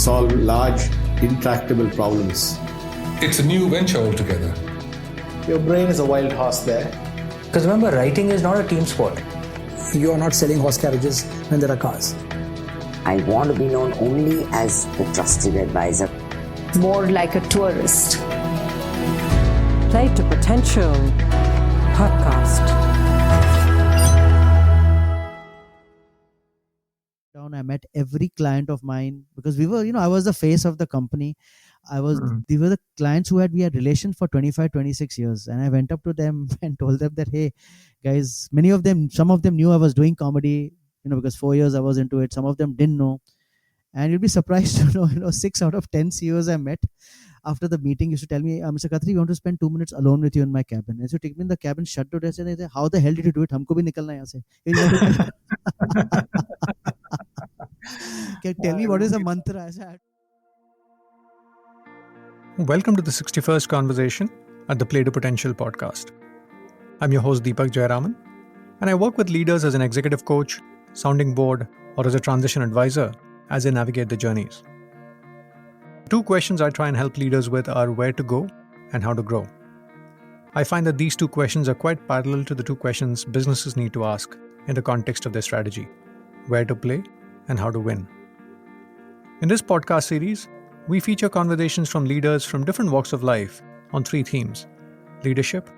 solve large, intractable problems. It's a new venture altogether. Your brain is a wild horse there. Because remember, writing is not a team sport. You are not selling horse carriages when there are cars. I want to be known only as the trusted advisor. More like a tourist. Play to Potential podcast. I met every client of mine because I was the face of the company. They were the clients we had relations for 25, 26 years. And I went up to them and told them that, hey, guys, some of them knew I was doing comedy, because 4 years I was into it. Some of them didn't know. And you'll be surprised to know, 6 out of 10 CEOs I met after the meeting used to tell me, Mr. Khatri, we want to spend 2 minutes alone with you in my cabin. And so take me in the cabin, shut the door, and say, how the hell did you do it? Humko bhi nikalna yahan se. Tell me what is a mantra. Welcome to the 61st conversation at the Play to Potential podcast. I'm your host Deepak Jayaraman, and I work with leaders as an executive coach, sounding board, or as a transition advisor as they navigate the journeys. 2 questions I try and help leaders with are where to go and how to grow. I find that these 2 questions are quite parallel to the 2 questions businesses need to ask in the context of their strategy: where to play and how to win. In this podcast series, we feature conversations from leaders from different walks of life on 3 themes: leadership,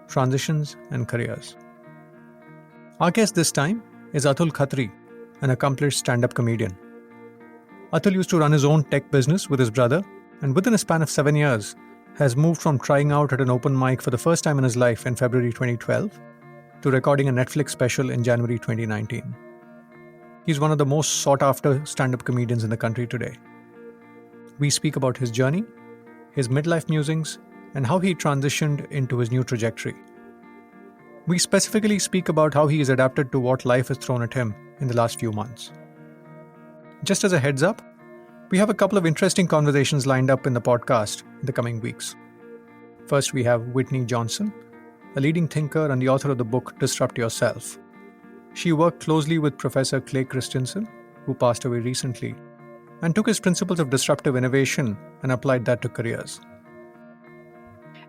transitions, and careers. Our guest this time is Atul Khatri, an accomplished stand-up comedian. Atul used to run his own tech business with his brother, and within a span of 7 years, has moved from trying out at an open mic for the first time in his life in February 2012 to recording a Netflix special in January 2019. He's one of the most sought-after stand-up comedians in the country today. We speak about his journey, his midlife musings, and how he transitioned into his new trajectory. We specifically speak about how he has adapted to what life has thrown at him in the last few months. Just as a heads up, we have a couple of interesting conversations lined up in the podcast in the coming weeks. First, we have Whitney Johnson, a leading thinker and the author of the book Disrupt Yourself. She worked closely with Professor Clay Christensen, who passed away recently, and took his principles of disruptive innovation and applied that to careers.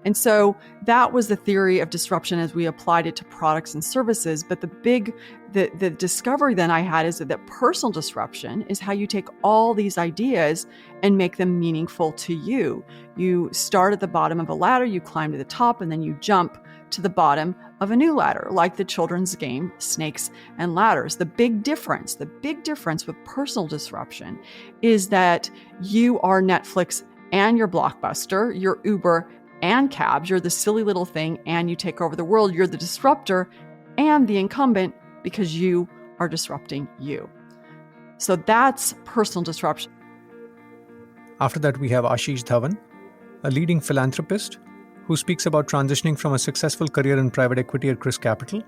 And so that was the theory of disruption as we applied it to products and services. But the discovery then I had is that personal disruption is how you take all these ideas and make them meaningful to you. You start at the bottom of a ladder, you climb to the top, and then you jump to the bottom of a new ladder, like the children's game, Snakes and Ladders. The big difference with personal disruption is that you are Netflix and your Blockbuster, your Uber and cabs. You're the silly little thing and you take over the world. You're the disruptor and the incumbent because you are disrupting you. So that's personal disruption. After that, we have Ashish Dhawan, a leading philanthropist who speaks about transitioning from a successful career in private equity at Chris Capital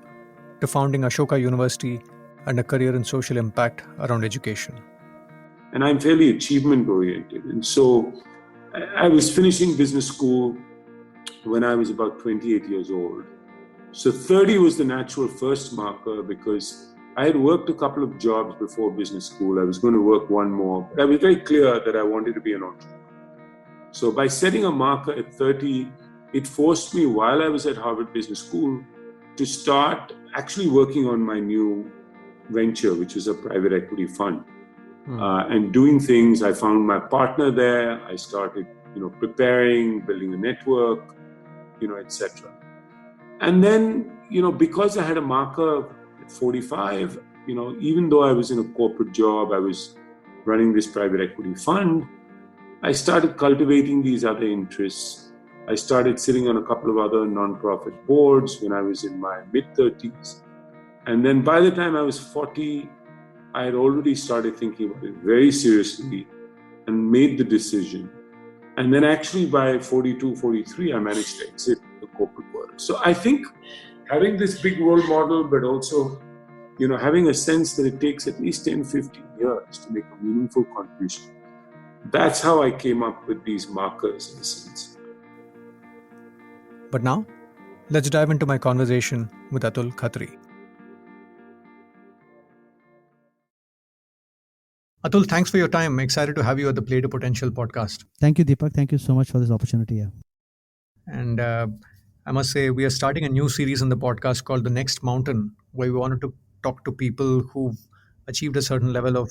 to founding Ashoka University and a career in social impact around education. And I'm fairly achievement oriented. And so I was finishing business school when I was about 28 years old. So 30 was the natural first marker because I had worked a couple of jobs before business school. I was going to work one more, but I was very clear that I wanted to be an entrepreneur. So by setting a marker at 30, it forced me while I was at Harvard Business School to start actually working on my new venture, which was a private equity fund. And doing things. I found my partner there. I started, preparing, building a network, etc. And then, because I had a marker at 45, even though I was in a corporate job, I was running this private equity fund, I started cultivating these other interests. I started sitting on a couple of other nonprofit boards when I was in my mid-30s. And then by the time I was 40, I had already started thinking about it very seriously and made the decision. And then actually by 42, 43, I managed to exit the corporate world. So I think having this big role model, but also, having a sense that it takes at least 10, 15 years to make a meaningful contribution. That's how I came up with these markers in a sense. But now, let's dive into my conversation with Atul Khatri. Atul, thanks for your time. Excited to have you at the Play to Potential podcast. Thank you, Deepak. Thank you so much for this opportunity. Yeah. And I must say, we are starting a new series on the podcast called The Next Mountain, where we wanted to talk to people who've achieved a certain level of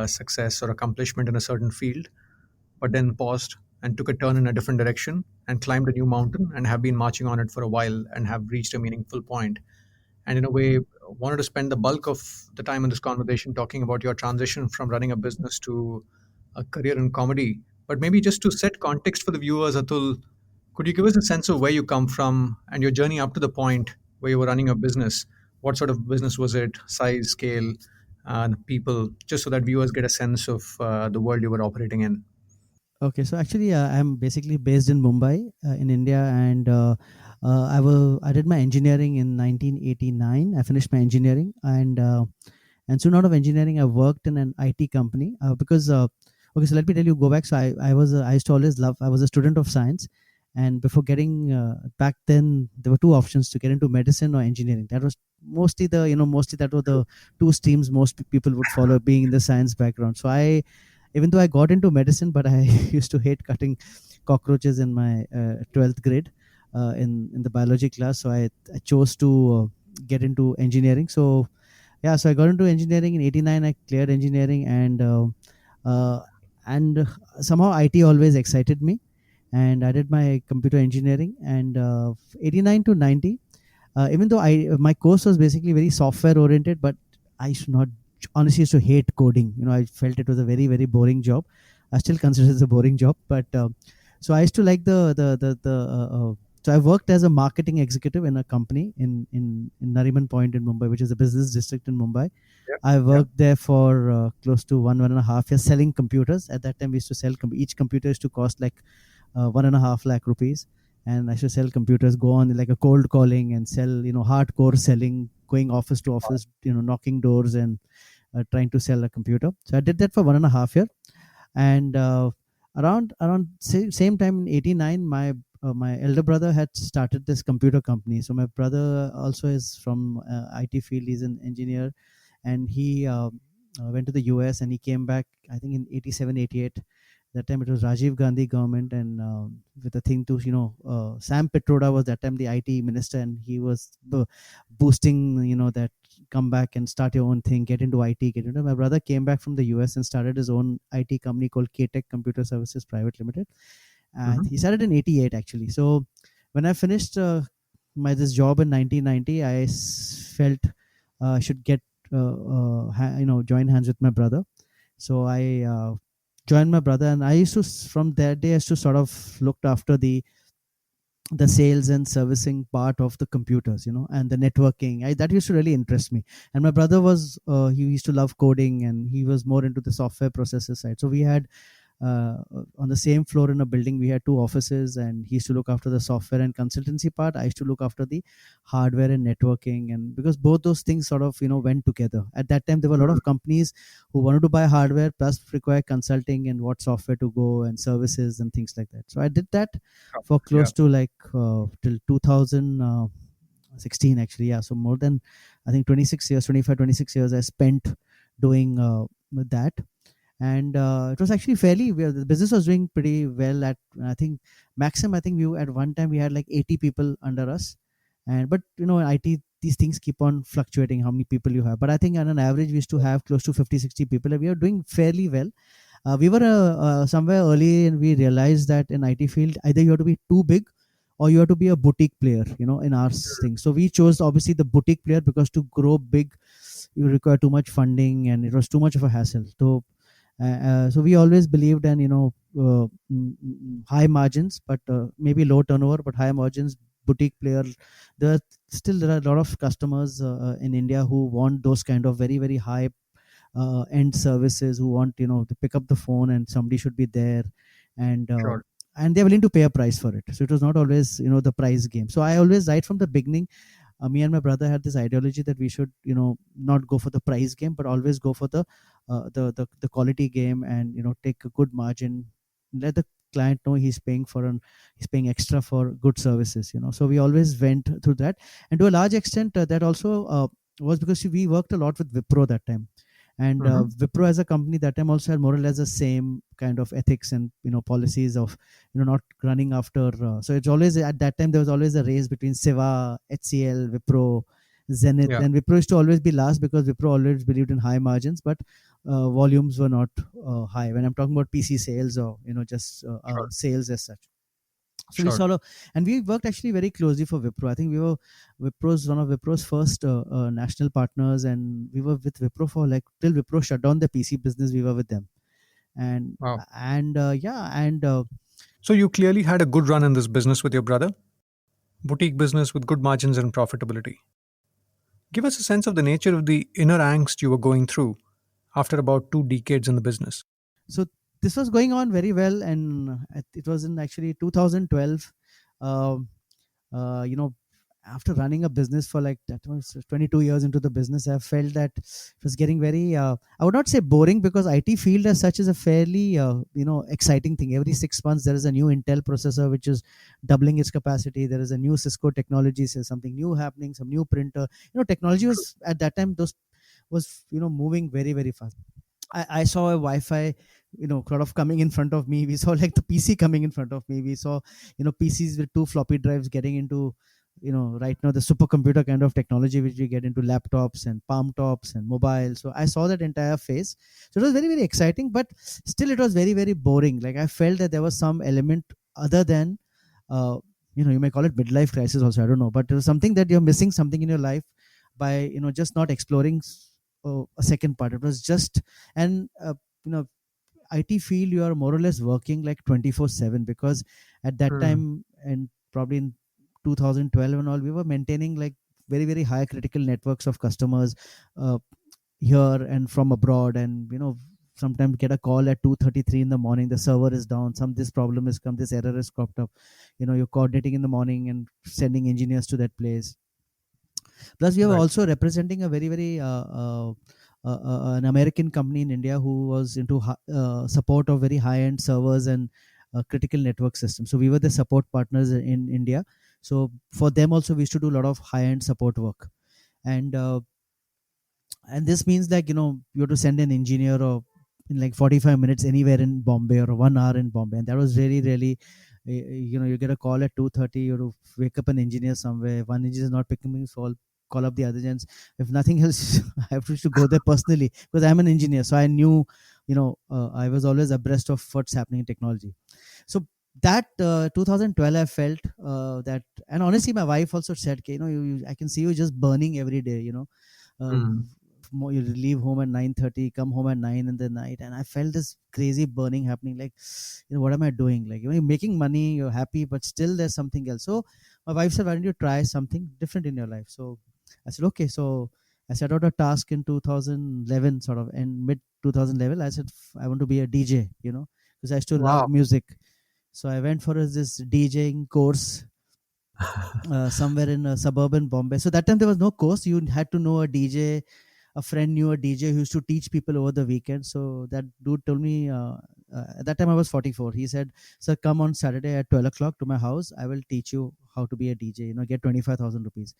success or accomplishment in a certain field, but then paused and took a turn in a different direction and climbed a new mountain and have been marching on it for a while and have reached a meaningful point. And in a way, wanted to spend the bulk of the time in this conversation talking about your transition from running a business to a career in comedy. But maybe just to set context for the viewers, Atul, could you give us a sense of where you come from and your journey up to the point where you were running a business? What sort of business was it? Size, scale, people, just so that viewers get a sense of the world you were operating in. Okay, so actually, I'm basically based in Mumbai, in India, and I did my engineering in 1989. I finished my engineering, and soon out of engineering, I worked in an IT company because. Okay, so let me tell you, go back. So I used to always love. I was a student of science, and before getting back then, there were two options to get into medicine or engineering. That was mostly that were the two streams most people would follow, being in the science background. So even though I got into medicine, but I used to hate cutting cockroaches in my 12th grade in the biology class. So I chose to get into engineering. So yeah, so I got into engineering in '89. I cleared engineering, uh, and somehow IT always excited me, and I did my computer engineering. And '89 to '90, even though my course was basically very software oriented, but I used to not honestly used to hate coding. I felt it was a very very boring job. I still consider it a boring job, but so I used to like so I worked as a marketing executive in a company in Nariman Point in Mumbai, which is a business district in Mumbai. I worked there for close to 1.5 years selling computers. At that time, we used to sell each computer used to cost like 1.5 lakh rupees, and I should sell computers, go on like a cold calling and sell, hardcore selling, going office to office, knocking doors and trying to sell a computer. So I did that for 1.5 years, and around same time in '89, my elder brother had started this computer company. So my brother also is from IT field. He's an engineer, and he went to the US and he came back, I think in '87, '88. That time it was Rajiv Gandhi government, and with a thing to Sam Petroda was that time the IT minister, and he was boosting that come back and start your own thing, get into IT, get into. My brother came back from the US and started his own IT company called K-Tech Computer Services Private Limited, and he started in '88 actually. So when I finished my this job in 1990, I felt I should get join hands with my brother. So I joined my brother, and I used to from that day I used to sort of looked after the sales and servicing part of the computers, and the networking. That used to really interest me. And my brother was he used to love coding, and he was more into the software processes side. So we had on the same floor in a building, we had two offices, and he used to look after the software and consultancy part. I used to look after the hardware and networking, and because both those things sort of went together. At that time, there were a lot of companies who wanted to buy hardware plus require consulting and what software to go and services and things like that. So I did that for close to like till 2016 actually. Yeah, so more than, I think, 26 years I spent doing that. And it was actually fairly well. The business was doing pretty well. At I think maximum, I think we at one time we had like 80 people under us. And but IT, these things keep on fluctuating how many people you have, but I think on an average we used to have close to 50-60 people, and we are doing fairly well. We were somewhere early, and we realized that in IT field, either you have to be too big or you have to be a boutique player, in our thing. So we chose obviously the boutique player, because to grow big you require too much funding, and it was too much of a hassle. So we always believed in high margins, but maybe low turnover, but high margins, boutique player. There are a lot of customers in India who want those kind of very very high end services, who want to pick up the phone and somebody should be there, and and they're willing to pay a price for it. So it was not always the price game. So I always, right from the beginning, me and my brother had this ideology that we should not go for the price game, but always go for the quality game, and take a good margin, let the client know he's paying extra for good services. So we always went through that, and to a large extent that also was because we worked a lot with Wipro that time. And Wipro as a company that time also had more or less the same kind of ethics and policies of not running after. So it's always at that time there was always a race between Siva, HCL, Wipro, Zenith, and Wipro used to always be last because Wipro always believed in high margins, but volumes were not high. When I'm talking about PC sales or just sales as such. So we saw, and we worked actually very closely for Wipro. I think we were one of Wipro's first national partners, and we were with Wipro for like till Wipro shut down the PC business. We were with them, and so you clearly had a good run in this business with your brother, boutique business with good margins and profitability. Give us a sense of the nature of the inner angst you were going through after about 2 decades in the business. So this was going on very well, and it was in actually 2012. After running a business for like that was 22 years into the business, I felt that it was getting very I would not say boring, because IT field as such is a fairly exciting thing. Every 6 months there is a new Intel processor which is doubling its capacity. There is a new Cisco technology, so something new happening, some new printer. Technology was at that time was moving very, very fast. I saw a Wi-Fi sort of coming in front of me. We saw like the PC coming in front of me. We saw PCs with 2 floppy drives getting into right now the supercomputer kind of technology which we get into laptops and palm tops and mobile. So I saw that entire phase. So it was very, very exciting, but still it was very, very boring. Like I felt that there was some element other than you may call it midlife crisis also, I don't know, but it was something that you're missing something in your life by just not exploring a second part. It was just, and IT field, you are more or less working like 24/7, because at that time, and probably in 2012 and all, we were maintaining like very, very high critical networks of customers here and from abroad, and sometimes get a call at 2:33 in the morning, the server is down, this problem has come, this error has cropped up. You're coordinating in the morning and sending engineers to that place. Plus we were also representing a very, very an American company in India who was into support of very high-end servers and critical network systems. So we were the support partners in India. So for them also we used to do a lot of high-end support work, and this means like you have to send an engineer or in like 45 minutes anywhere in Bombay, or 1 hour in Bombay, and that was really, really you get a call at 2:30, you have to wake up an engineer somewhere. One engineer is not picking me, so I'll call up the other gens. If nothing else, I have to go there personally because I'm an engineer, so I knew I was always abreast of what's happening in technology. So that 2012 I felt that, and honestly my wife also said, I can see you just burning every day, you leave home at 9:30, come home at 9 in the night, and I felt this crazy burning happening, like what am I doing? Like you're making money, you're happy, but still there's something else. So my wife said, why don't you try something different in your life? So I said, okay. So I set out a task in 2011, sort of, and mid 2011 I said, I want to be a DJ, because I used to love music. So I went for this DJing course somewhere in suburban Bombay. So that time there was no course. You had to know a DJ. A friend knew a DJ who used to teach people over the weekend. So that dude told me, at that time I was 44. He said, sir, come on Saturday at 12 o'clock to my house. I will teach you how to be a DJ, get 25,000 rupees.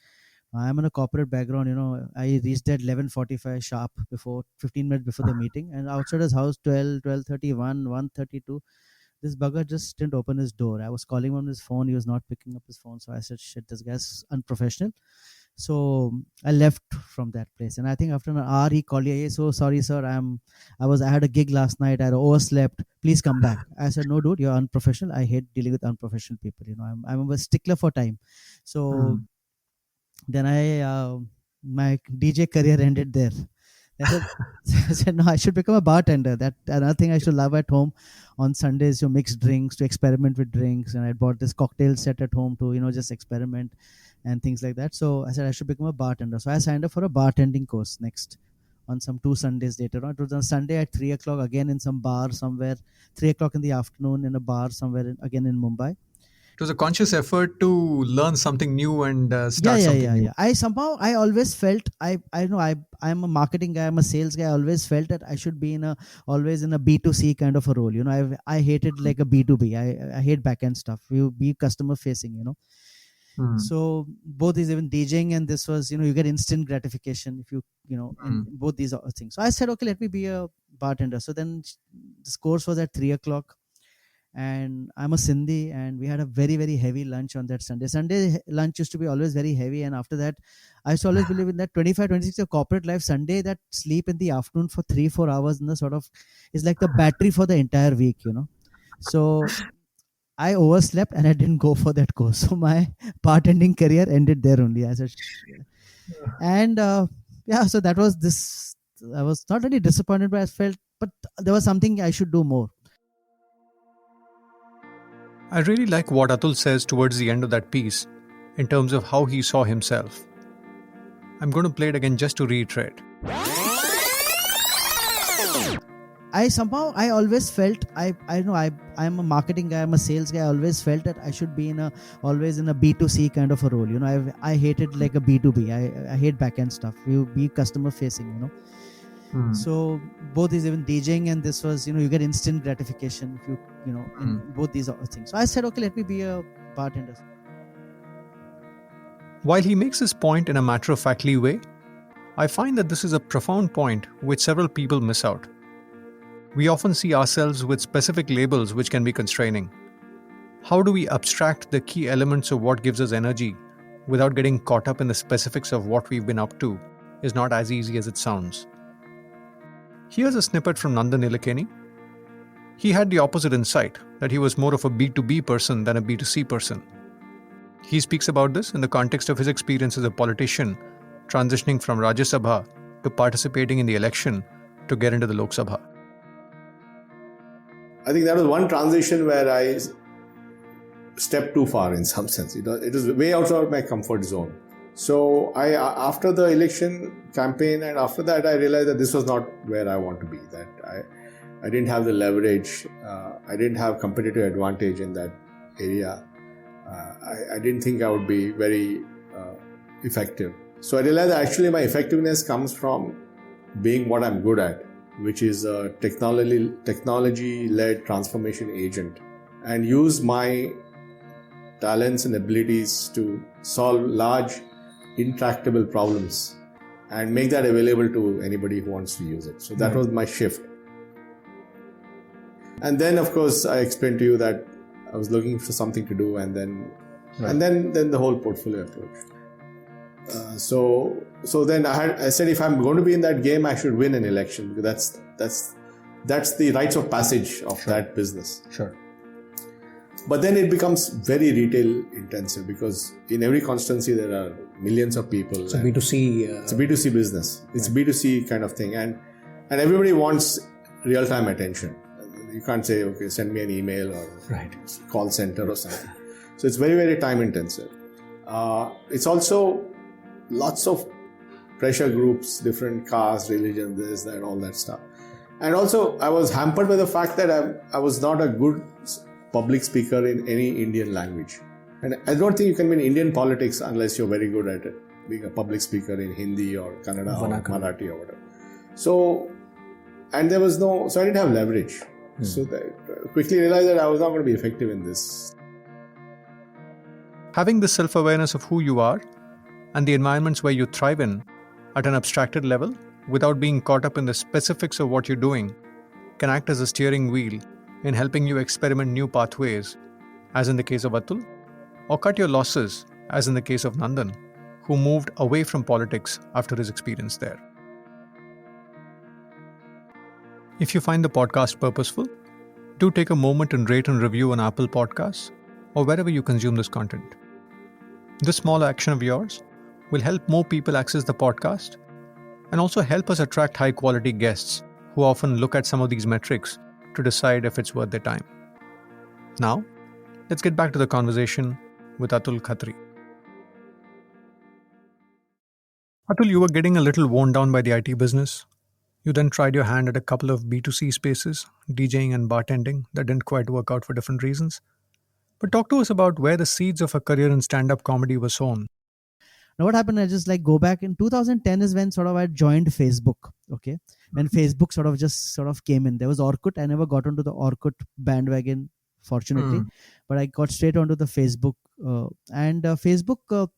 I'm in a corporate background, I reached at 11:45 sharp, before 15 minutes before the meeting, and outside his house 12:31, 1:32. This bugger just didn't open his door. I was calling him on his phone. He was not picking up his phone. So I said, shit, this guy's unprofessional. So I left from that place. And I think after an hour, he called me, hey, so sorry, sir. I had a gig last night. I had overslept. Please come back. I said, no, dude, you're unprofessional. I hate dealing with unprofessional people. I'm a stickler for time. So then my DJ career ended there. I said, no, I should become a bartender. That another thing I should love at home on Sundays, to mix drinks, to experiment with drinks. And I bought this cocktail set at home to, just experiment and things like that. So I said I should become a bartender. So I signed up for a bartending course next on some 2 Sundays later on. It was on Sunday at 3 o'clock, again in some bar somewhere, 3 o'clock in the afternoon in a bar somewhere, again in Mumbai. It was a conscious effort to learn something new and start something new. I always felt, I'm a marketing guy, I'm a sales guy. I always felt that I should be always in a B2C kind of a role. I hated like a B2B. I hate backend stuff. You be customer facing, So both these, even DJing and this was, you get instant gratification if in both these things. So I said, okay, let me be a bartender. So then this course was at 3 o'clock, and I'm a Sindhi, and we had a very, very heavy lunch on that Sunday. Sunday lunch used to be always very heavy, and after that, I used to always believe in that 25, 26 of corporate life. Sunday, that sleep in the afternoon for 3-4 hours in the sort of is like the battery for the entire week. So I overslept and I didn't go for that course. So my bartending career ended there only. I said, and so that was this. I was not really disappointed, but I felt, but there was something I should do more. I really like what Atul says towards the end of that piece in terms of how he saw himself. I'm going to play it again just to reiterate. I always felt I'm a marketing guy, I'm a sales guy. I always felt that I should be always in a B2C kind of a role. I hated like a B2B. I hate back-end stuff. You be customer facing, So both these, even DJing and this was, you get instant gratification if in both these things. So I said, okay, let me be a bartender. While he makes his point in a matter-of-factly way, I find that this is a profound point which several people miss out. We often see ourselves with specific labels which can be constraining. How do we abstract the key elements of what gives us energy without getting caught up in the specifics of what we've been up to is not as easy as it sounds. Here's a snippet from Nandan Nilekani. He had the opposite insight, that he was more of a B2B person than a B2C person. He speaks about this in the context of his experience as a politician, transitioning from Rajya Sabha to participating in the election to get into the Lok Sabha. I think that was one transition where I stepped too far in some sense. It was way outside my comfort zone. So after the election campaign and after that, I realized that this was not where I want to be. That I didn't have the leverage. I didn't have competitive advantage in that area. I didn't think I would be very effective. So I realized that actually my effectiveness comes from being what I'm good at, which is a technology-led transformation agent, and use my talents and abilities to solve large, intractable problems and make that available to anybody who wants to use it. So that was my shift. And then, of course, I explained to you that I was looking for something to do, and then the whole portfolio approach. So then I said, if I'm going to be in that game, I should win an election, because that's the rites of passage of that business. Sure. But then it becomes very retail intensive, because in every constituency there are millions of people. It's a B2C. It's a B2C business. It's a B2C kind of thing, and everybody wants real-time attention. You can't say, okay, send me an email or call center or something. So it's very, very time intensive. It's also lots of pressure groups, different caste, religion, this, that, all that stuff. And also I was hampered by the fact that I was not a good public speaker in any Indian language. And I don't think you can be in Indian politics unless you're very good at it, being a public speaker in Hindi or Kannada or Marathi or whatever. So I didn't have leverage. So I quickly realized that I was not going to be effective in this. Having the self-awareness of who you are and the environments where you thrive in at an abstracted level, without being caught up in the specifics of what you're doing, can act as a steering wheel in helping you experiment new pathways, as in the case of Atul, or cut your losses, as in the case of Nandan, who moved away from politics after his experience there. If you find the podcast purposeful, do take a moment and rate and review on Apple Podcasts or wherever you consume this content. This small action of yours will help more people access the podcast and also help us attract high-quality guests who often look at some of these metrics to decide if it's worth their time. Now, let's get back to the conversation with Atul Khatri. Atul, you were getting a little worn down by the IT business. You then tried your hand at a couple of B2C spaces, DJing and bar-tending, that didn't quite work out for different reasons. But talk to us about where the seeds of a career in stand-up comedy were sown. Now what happened, I just go back in 2010 is when I joined Facebook. Okay. When Facebook just came in. There was Orkut. I never got onto the Orkut bandwagon fortunately. But I got straight onto the Facebook, and Facebook,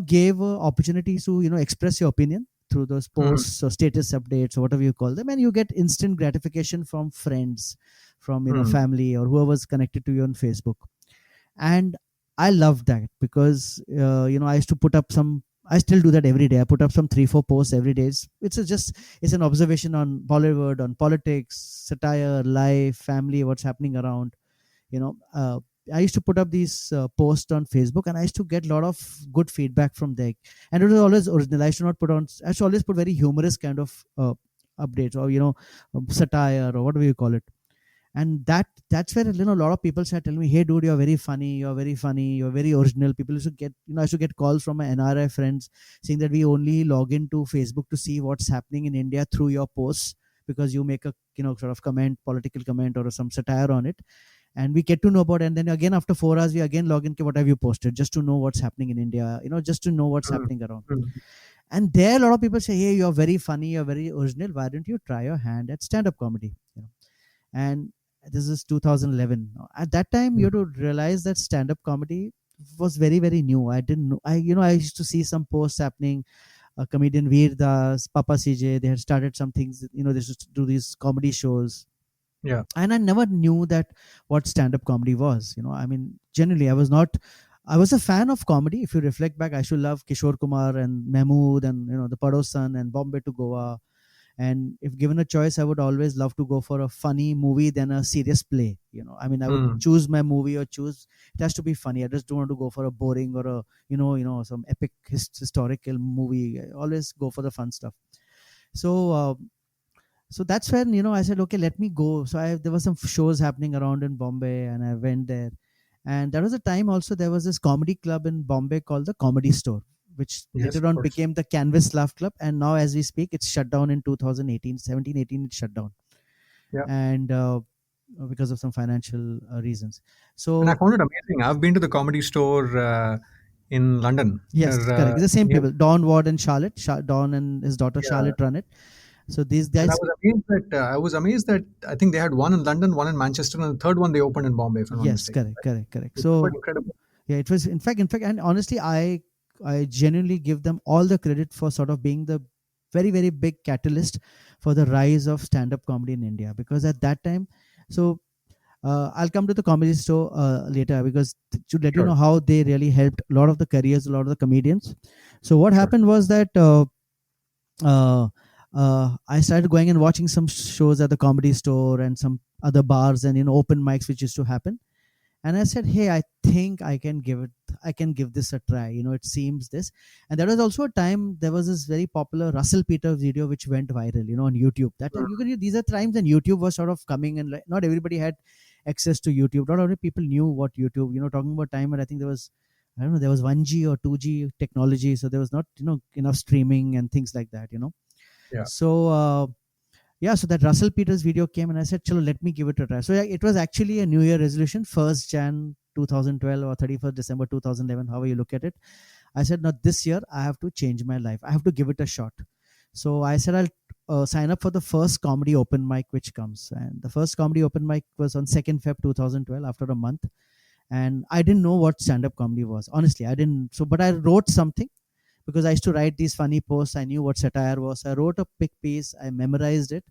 gave opportunities to express your opinion through those posts or status updates or whatever you call them, and you get instant gratification from friends, from family or whoever's connected to you on Facebook. And I loved that because I used to put up some. I still do that every day. I put up some 3-4 posts every day. It's an observation on Bollywood, on politics, satire, life, family, what's happening around. I used to put up these posts on Facebook, and I used to get a lot of good feedback from there. And it was always original. I used to not put on. I used to always put very humorous kind of updates, or satire, or whatever you call it. And that's where a lot of people started telling me, hey dude, you're very funny, you're very original. People used to get, I used to get calls from my NRI friends saying that we only log into Facebook to see what's happening in India through your posts, because you make a sort of political comment or some satire on it, and we get to know about it. And then again after 4 hours we again log in, what have you posted, just to know what's happening in India, just to know what's happening around. And there a lot of people say, hey, you're very funny, you're very original, why don't you try your hand at stand-up comedy? And this is 2011. At that time, you had to realize that stand-up comedy was very, very new. I didn't know. I used to see some posts happening. Comedian Veer Das, Papa CJ, they had started some things. They used to do these comedy shows. Yeah. And I never knew that what stand-up comedy was. Generally, I was a fan of comedy. If you reflect back, I used to love Kishore Kumar and Mahmood and the Padosan and Bombay to Goa. And if given a choice, I would always love to go for a funny movie than a serious play. I would choose my movie or it has to be funny. I just don't want to go for a boring or a some epic historical movie. I always go for the fun stuff. So that's when I said, okay, let me go. So there were some shows happening around in Bombay, and I went there. And there was a time also there was this comedy club in Bombay called the Comedy Store, which later on became the Canvas Laugh Club. And now as we speak, it's shut down in 2018, 17-18, it shut down. Yeah. And because of some financial reasons. And I found it amazing. I've been to the Comedy Store in London. Yes, correct. The same people, Don Ward and Charlotte. Don and his daughter Charlotte run it. So these guys. And I was amazed that I think they had one in London, one in Manchester, and the third one they opened in Bombay. Yes, correct. So incredible. Yeah, it was in fact, and honestly, I genuinely give them all the credit for sort of being the very, very big catalyst for the rise of stand-up comedy in India. Because at that time, I'll come to the Comedy Store later, because to let you know how they really helped a lot of the careers, a lot of the comedians. So what happened was that I started going and watching some shows at the Comedy Store and some other bars and open mics which used to happen. And I said, hey, I think I can give this a try. It seems this. And there was also a time there was this very popular Russell Peters video which went viral, on YouTube. That time these are times when YouTube was sort of coming, and not everybody had access to YouTube. Not only people knew what YouTube, talking about time, and I think there was 1G or 2G technology. So there was not, enough streaming and things like that, Yeah. So, so that Russell Peters video came, and I said, chalo, let me give it a try. So it was actually a New Year resolution, 1st Jan 2012 or 31st December 2011, however you look at it. I said, no, this year I have to change my life. I have to give it a shot. So I said, I'll sign up for the first comedy open mic which comes. And the first comedy open mic was on 2nd Feb 2012, after a month. And I didn't know what stand-up comedy was. Honestly, I didn't. But I wrote something, because I used to write these funny posts. I knew what satire was. I wrote a big piece. I memorized it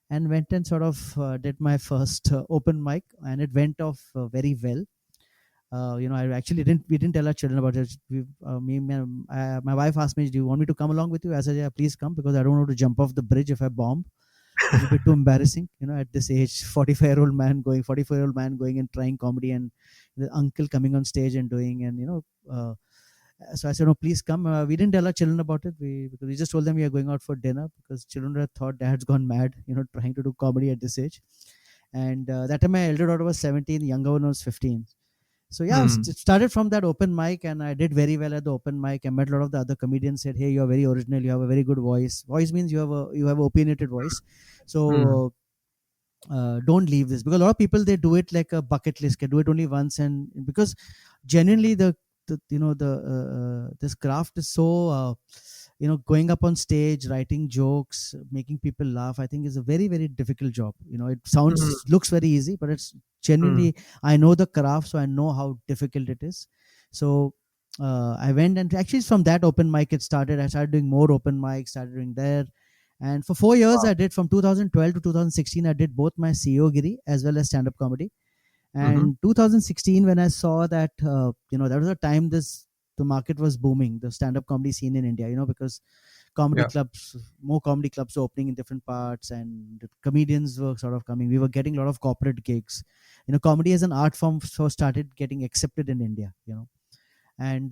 and went and sort of did my first open mic, and it went off very well. I actually we didn't tell our children about it. My wife asked me, do you want me to come along with you? I said, yeah, please come, because I don't want to jump off the bridge if I bomb. It would be too embarrassing, at this age, 44-year-old man going and trying comedy, and the uncle coming on stage and doing, and so I said, no, please come. We didn't tell our children about it, because we just told them we are going out for dinner, because children had thought dad's gone mad, trying to do comedy at this age. And that time my elder daughter was 17, younger one was 15. So it started from that open mic, and I did very well at the open mic. I met a lot of the other comedians, said, hey, you're very original, you have a very good voice. Voice means you have an opinionated voice. So don't leave this, because a lot of people, they do it like a bucket list, can do it only once. And because genuinely this craft is so going up on stage, writing jokes, making people laugh, I think is a very, very difficult job. It sounds, looks very easy, but it's genuinely, I know the craft, so I know how difficult it is. So I went, and actually from that open mic it started. I started doing more open mics, started doing there. And for 4 years, I did from 2012 to 2016, I did both my CEO giri as well as stand-up comedy. And 2016, when I saw that, that was a time the market was booming, the stand-up comedy scene in India, because more comedy clubs were opening in different parts, and the comedians were sort of coming. We were getting a lot of corporate gigs. Comedy as an art form so started getting accepted in India, and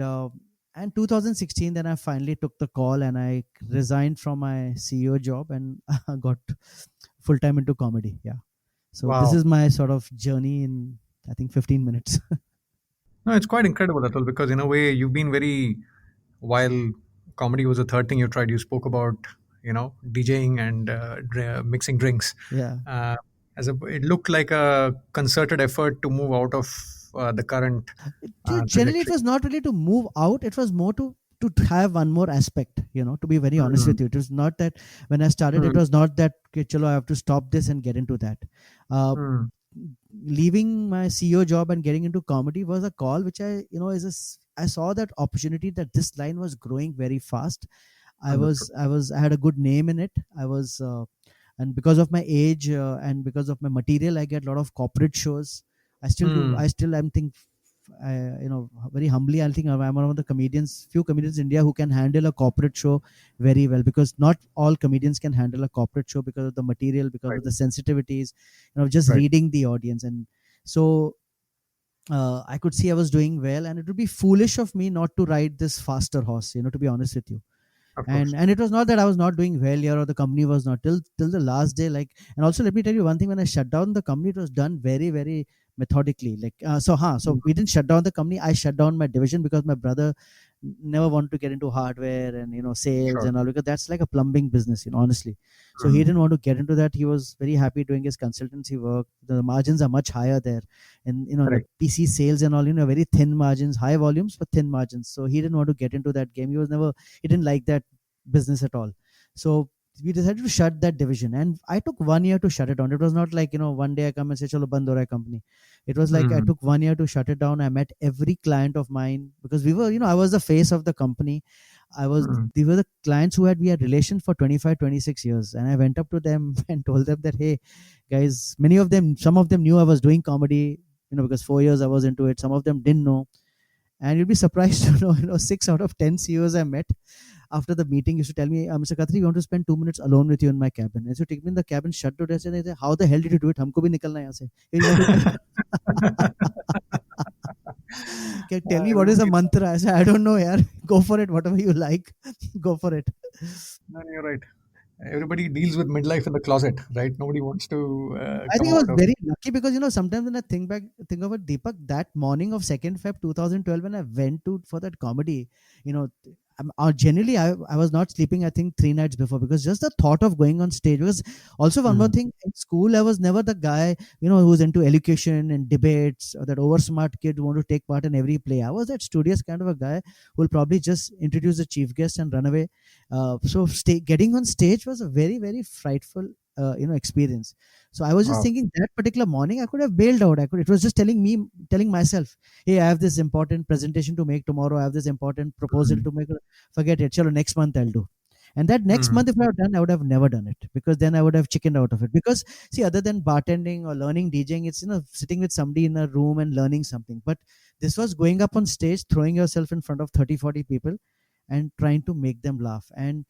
2016, then I finally took the call and I resigned from my CEO job and got full time into comedy. Yeah. So this is my sort of journey in, I think, 15 minutes. No, it's quite incredible, Atul, because in a way you've been while comedy was the third thing you tried, you spoke about, DJing and mixing drinks. Yeah. It looked like a concerted effort to move out of the current. Generally, it was not really to move out. It was more to have one more aspect, to be very honest with you. It was not that when I started, it was not that, okay, chalo, I have to stop this and get into that. Leaving my CEO job and getting into comedy was a call which I saw that opportunity, that this line was growing very fast. I had a good name in it. And because of my age and because of my material, I get a lot of corporate shows. I still do. I'm think, very humbly, I think I'm one of the few comedians in India who can handle a corporate show very well, because not all comedians can handle a corporate show because of the material, because of the sensitivities, just reading the audience. And so I could see I was doing well, and it would be foolish of me not to ride this faster horse, to be honest with you. And it was not that I was not doing well here or the company was not, till the last day. And also let me tell you one thing, when I shut down the company, it was done very, very methodically. So we didn't shut down the company. I shut down my division because my brother never wanted to get into hardware and sales and all, because that's like a plumbing business, honestly. So he didn't want to get into that. He was very happy doing his consultancy work. The margins are much higher there, and the PC sales and all, very thin margins, high volumes but thin margins. So he didn't want to get into that game. He didn't like that business at all. So we decided to shut that division, and I took 1 year to shut it down. It was not like one day I come and say chalo band ho raha hai company. It was like I took 1 year to shut it down. I met every client of mine, because we were, I was the face of the company. They were the clients we had relation for 25, 26 years, and I went up to them and told them that, hey guys, some of them knew I was doing comedy, because 4 years I was into it. Some of them didn't know, and you'll be surprised to know, 6 out of 10 CEOs I met after the meeting used to tell me, Mr. Khatri, we want to spend 2 minutes alone with you in my cabin. And so take me in the cabin, shut the door, and say, how the hell did you do it? Humko bhi nikalna hai yahan se. Tell me what is the mantra. I said, I don't know, yaar. Go for it, whatever you like. Go for it. No, you're right. Everybody deals with midlife in the closet, right? Nobody wants to. I think I was very lucky, because sometimes when I think of it, Deepak, that morning of 2nd Feb 2012, when I went for that comedy, generally I was not sleeping, I think 3 nights before, because just the thought of going on stage. Because also one more thing, in school I was never the guy who was into elocution and debates, or that over smart kid who want to take part in every play. I was that studious kind of a guy who will probably just introduce the chief guest and run away. So getting on stage was a very, very frightful experience. So I was just thinking, that particular morning I could have bailed out. It was just telling myself, hey, I have this important presentation to make tomorrow, I have this important proposal to make. Forget it, chalo, next month I'll do. And that next month, if I had done, I would have never done it, because then I would have chickened out of it. Because see, other than bartending or learning DJing, it's sitting with somebody in a room and learning something. But this was going up on stage, throwing yourself in front of 30-40 people and trying to make them laugh. And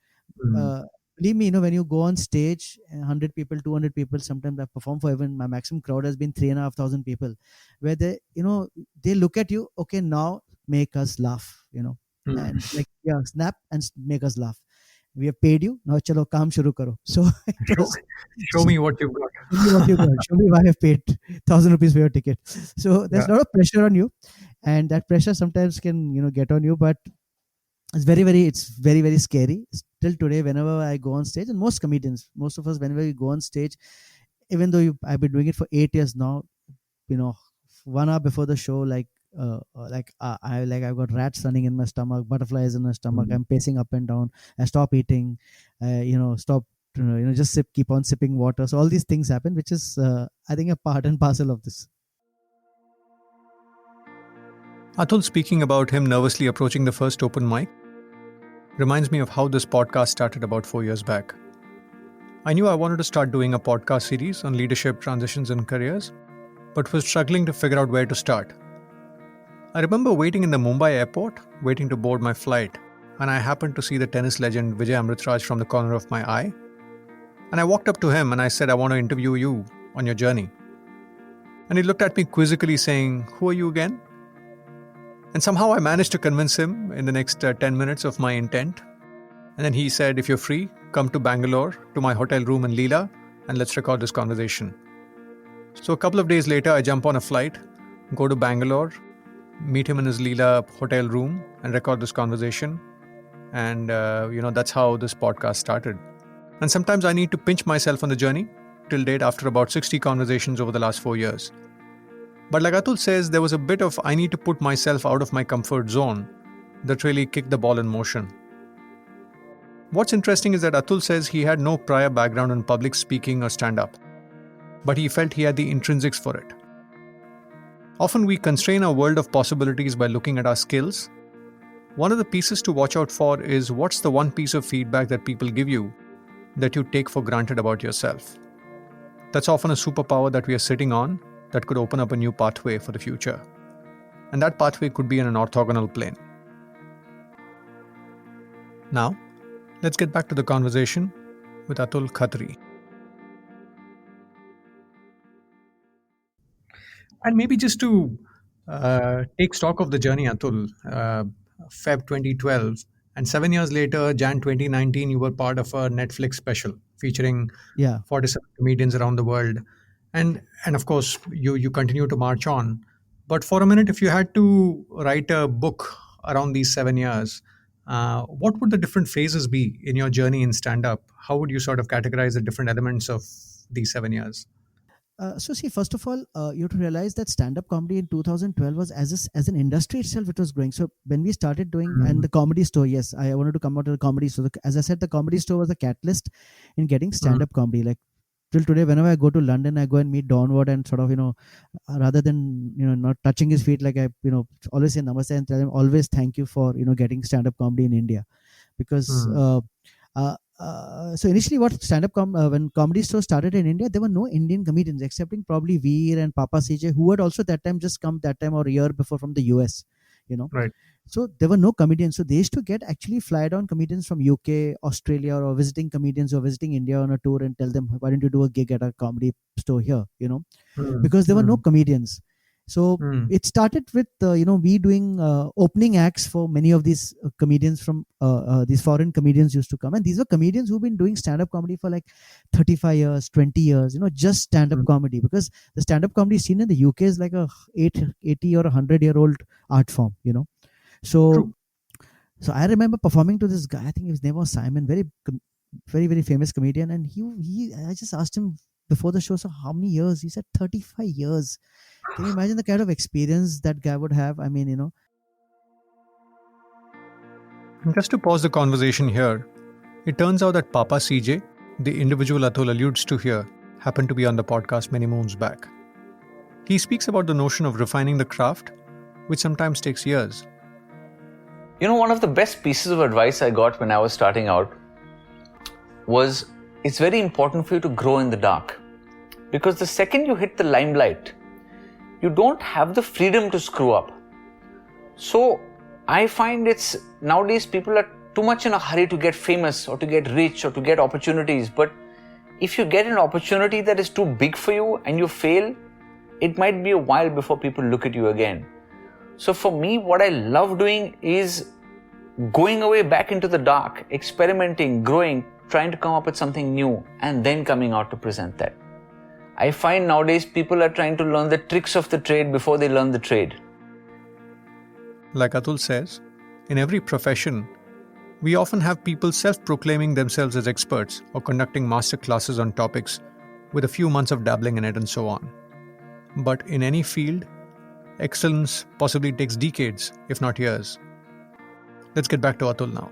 believe me, when you go on stage, 100 people, 200 people, sometimes I perform for, even my maximum crowd has been 3,500 people, where they look at you, okay, now make us laugh, and snap and make us laugh. We have paid you, now chalo kaam shuru karo. So show me what you've got. Show me why I have paid 1,000 rupees for your ticket. So there's a lot of pressure on you, and that pressure sometimes can get on you, but it's very, very scary. Still today, whenever I go on stage, and most of us, whenever we go on stage, even though I've been doing it for 8 years now, 1 hour before the show, like I've got rats running in my stomach, butterflies in my stomach. I'm pacing up and down. I stop eating. Stop. Just keep on sipping water. So all these things happen, which is I think a part and parcel of this. Atul speaking about him nervously approaching the first open mic reminds me of how this podcast started about 4 years back. I knew I wanted to start doing a podcast series on leadership, transitions, and careers, but was struggling to figure out where to start. I remember waiting in the Mumbai airport, waiting to board my flight, and I happened to see the tennis legend Vijay Amritraj from the corner of my eye. And I walked up to him and I said, I want to interview you on your journey. And he looked at me quizzically saying, who are you again? And somehow I managed to convince him in the next 10 minutes of my intent. And then he said, if you're free, come to Bangalore, to my hotel room in Leela, and let's record this conversation. So a couple of days later, I jump on a flight, go to Bangalore, meet him in his Leela hotel room, and record this conversation. And, that's how this podcast started. And sometimes I need to pinch myself on the journey, till date after about 60 conversations over the last 4 years. But like Atul says, there was a bit of I need to put myself out of my comfort zone that really kicked the ball in motion. What's interesting is that Atul says he had no prior background in public speaking or stand-up, but he felt he had the intrinsics for it. Often we constrain our world of possibilities by looking at our skills. One of the pieces to watch out for is what's the one piece of feedback that people give you that you take for granted about yourself. That's often a superpower that we are sitting on that could open up a new pathway for the future. And that pathway could be in an orthogonal plane. Now, let's get back to the conversation with Atul Khatri. And maybe just to take stock of the journey, Atul, Feb 2012, and 7 years later, Jan 2019, you were part of a Netflix special featuring 47 comedians around the world. And of course, you continue to march on. But for a minute, if you had to write a book around these 7 years, what would the different phases be in your journey in stand-up? How would you sort of categorize the different elements of these 7 years? First of all, you have to realize that stand-up comedy in 2012 was as an industry itself, it was growing. So when we started doing, and the Comedy Store, yes, I wanted to come out of the Comedy Store. As I said, the Comedy Store was a catalyst in getting stand-up comedy. Like till today, whenever I go to London, I go and meet Don Ward and sort of, rather than, not touching his feet, like I, always say namaste and tell him always thank you for, getting stand-up comedy in India. Because, so initially what when Comedy Store started in India, there were no Indian comedians excepting probably Veer and Papa CJ, who had also that time just come that time or a year before from the US, Right. So there were no comedians. So they used to get actually fly down comedians from UK, Australia, or visiting comedians or visiting India on a tour and tell them, why don't you do a gig at a Comedy Store here, because there were no comedians. So it started with, we doing opening acts for many of these comedians from these foreign comedians used to come. And these were comedians who've been doing stand-up comedy for like 35 years, 20 years, just stand-up comedy. Because the stand-up comedy scene in the UK is like a 80 or 100-year-old art form, So I remember performing to this guy, I think his name was Simon, very, very famous comedian. And I just asked him before the show, so how many years? He said 35 years. Can you imagine the kind of experience that guy would have? I mean, Just to pause the conversation here, it turns out that Papa CJ, the individual Atul alludes to here, happened to be on the podcast many moons back. He speaks about the notion of refining the craft, which sometimes takes years. One of the best pieces of advice I got when I was starting out was, it's very important for you to grow in the dark. Because the second you hit the limelight, you don't have the freedom to screw up. So I find nowadays people are too much in a hurry to get famous or to get rich or to get opportunities. But if you get an opportunity that is too big for you and you fail, it might be a while before people look at you again. So for me, what I love doing is going away back into the dark, experimenting, growing, trying to come up with something new, and then coming out to present that. I find nowadays people are trying to learn the tricks of the trade before they learn the trade. Like Atul says, in every profession, we often have people self-proclaiming themselves as experts or conducting master classes on topics with a few months of dabbling in it and so on. But in any field, excellence possibly takes decades, if not years. Let's get back to Atul now.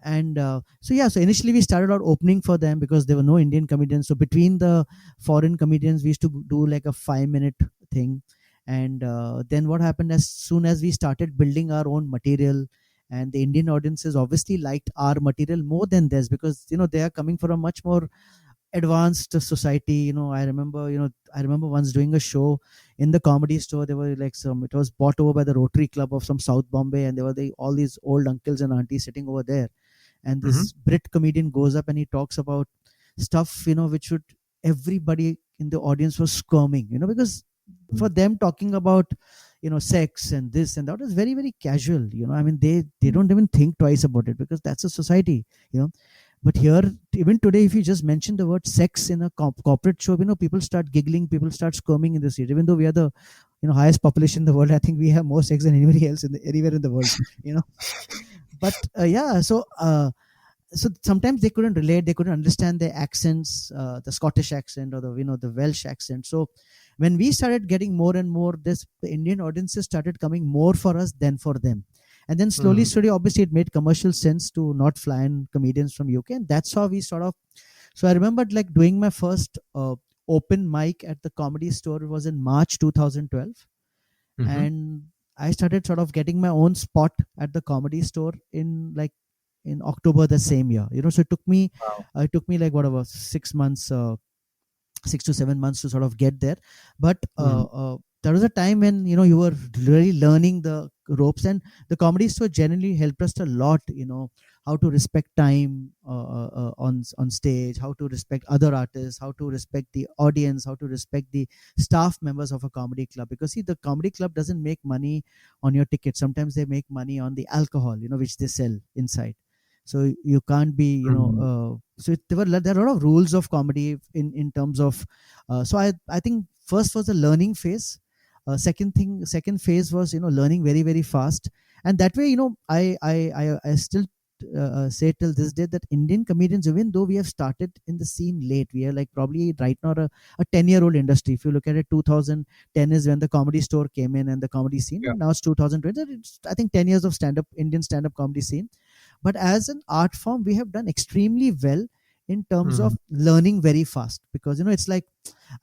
And so initially we started out opening for them because there were no Indian comedians. So between the foreign comedians, we used to do like a 5-minute thing. And then what happened, as soon as we started building our own material, and the Indian audiences obviously liked our material more than theirs, because they are coming from a much more advanced society. I remember once doing a show in the Comedy Store. There were like it was bought over by the Rotary Club of some South Bombay, and there were all these old uncles and aunties sitting over there, and this Brit comedian goes up and he talks about stuff which would everybody in the audience was squirming, because for them talking about sex and this and that is very, very casual. I mean, they don't even think twice about it, because that's a society. But here, even today, if you just mention the word sex in a corporate show, people start giggling, people start squirming in the seat. Even though we are the highest population in the world, I think we have more sex than anybody else anywhere in the world. But so sometimes they couldn't relate, they couldn't understand the accents, the Scottish accent or the Welsh accent. So when we started getting more and more, the Indian audiences started coming more for us than for them. And then slowly, obviously it made commercial sense to not fly in comedians from UK. And that's how we so I remembered like doing my first open mic at the Comedy Store. It was in March 2012. And I started sort of getting my own spot at the Comedy Store in October the same year. So it took me like whatever 6 months, 6 to 7 months to sort of get there. But there was a time when you were really learning the ropes, and the Comedy Store generally helped us a lot. How to respect time on stage, how to respect other artists, how to respect the audience, how to respect the staff members of a comedy club. Because see, the comedy club doesn't make money on your ticket. Sometimes they make money on the alcohol, which they sell inside. So you can't be, so there are a lot of rules of comedy in terms of. So I think first was the learning phase. Second phase was learning very, very fast, and that way I still say till this day that Indian comedians, even though we have started in the scene late, we are like probably right now a 10-year-old industry. If you look at it, 2010 is when the Comedy Store came in and the comedy scene. And now it's 2020. It's, I think, 10 years of Indian stand-up comedy scene. But as an art form, we have done extremely well in terms of learning very fast, because it's like,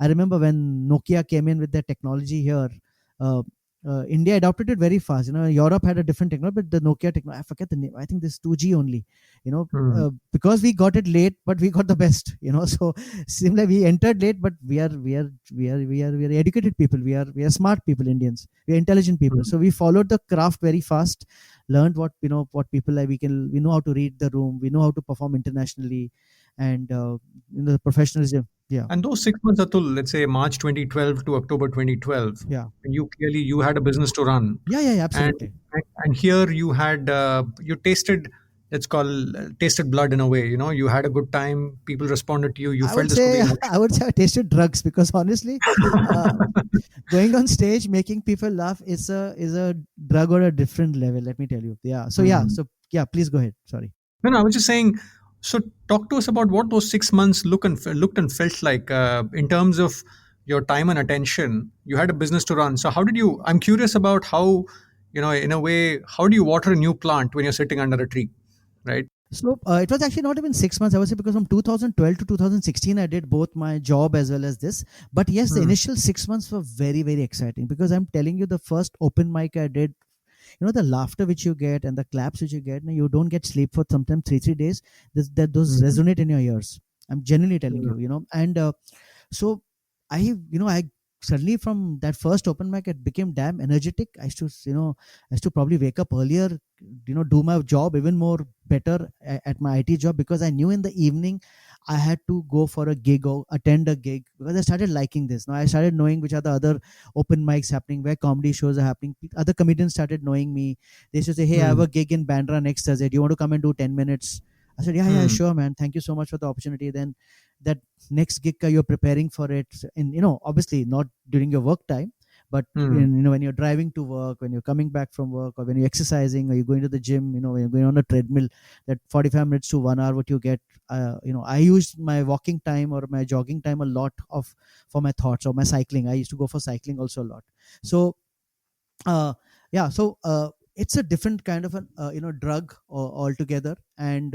I remember when Nokia came in with their technology here, India adopted it very fast. Europe had a different technology, but the Nokia technology, I forget the name. I think this 2G only. Because we got it late, but we got the best. So similarly, we entered late, but we are educated people. We are smart people. Indians. We are intelligent people. So we followed the craft very fast. Learned what people like. We know how to read the room. We know how to perform internationally, and the professionalism. Yeah. And those 6 months, Atul, let's say March 2012 to October 2012. Yeah. And you had a business to run. Yeah, absolutely. And here you had you tasted, tasted blood in a way. You had a good time. People responded to you. You felt this could be I would say I tasted drugs, because honestly, going on stage making people laugh is a drug or a different level. Let me tell you. Yeah. So please go ahead. Sorry. No, I was just saying. So talk to us about what those 6 months looked and felt like in terms of your time and attention. You had a business to run. So how did you? I'm curious about how, in a way, how do you water a new plant when you're sitting under a tree, right? So it was actually not even 6 months, I would say, because from 2012 to 2016, I did both my job as well as this. But yes, the initial 6 months were very, very exciting, because I'm telling you, the first open mic I did, the laughter which you get and the claps which you get, you don't get sleep for sometimes 3 days. Those resonate in your ears. I'm genuinely telling you, and so I suddenly from that first open mic, it became damn energetic. I used to probably wake up earlier, do my job even more better at my IT job, because I knew in the evening I had to go for a gig or attend a gig, because I started liking this. Now I started knowing which are the other open mics happening, where comedy shows are happening. Other comedians started knowing me. They used to say, hey, I have a gig in Bandra next Thursday. Do you want to come and do 10 minutes? I said, yeah, sure, man. Thank you so much for the opportunity. Then that next gig, you're preparing for it. And, obviously not during your work time, But when you're driving to work, when you're coming back from work, or when you're exercising, or you're going to the gym, when you're going on a treadmill, that 45 minutes to 1 hour what you get, I used my walking time or my jogging time a lot for my thoughts, or my cycling. I used to go for cycling also a lot. So it's a different kind of a drug altogether. And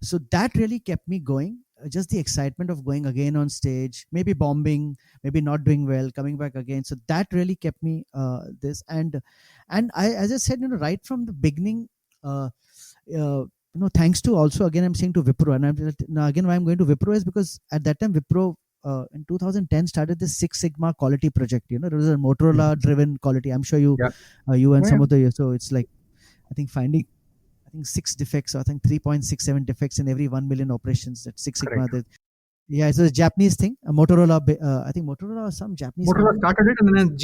so that really kept me going. Just the excitement of going again on stage, maybe bombing, maybe not doing well, coming back again. So that really kept me this. And I, as I said, right from the beginning, thanks to also, again, I'm saying to Wipro, and now again why I'm going to Wipro is because at that time Wipro in 2010 started this Six Sigma quality project. It was a Motorola driven quality. I'm sure you and some of the, so it's like, I think finding 6 defects, or I think 3.67 defects in every 1 million operations. That Six Sigma. Yeah, it's a Japanese thing. Motorola, I think Motorola or some Japanese. Motorola started it, and then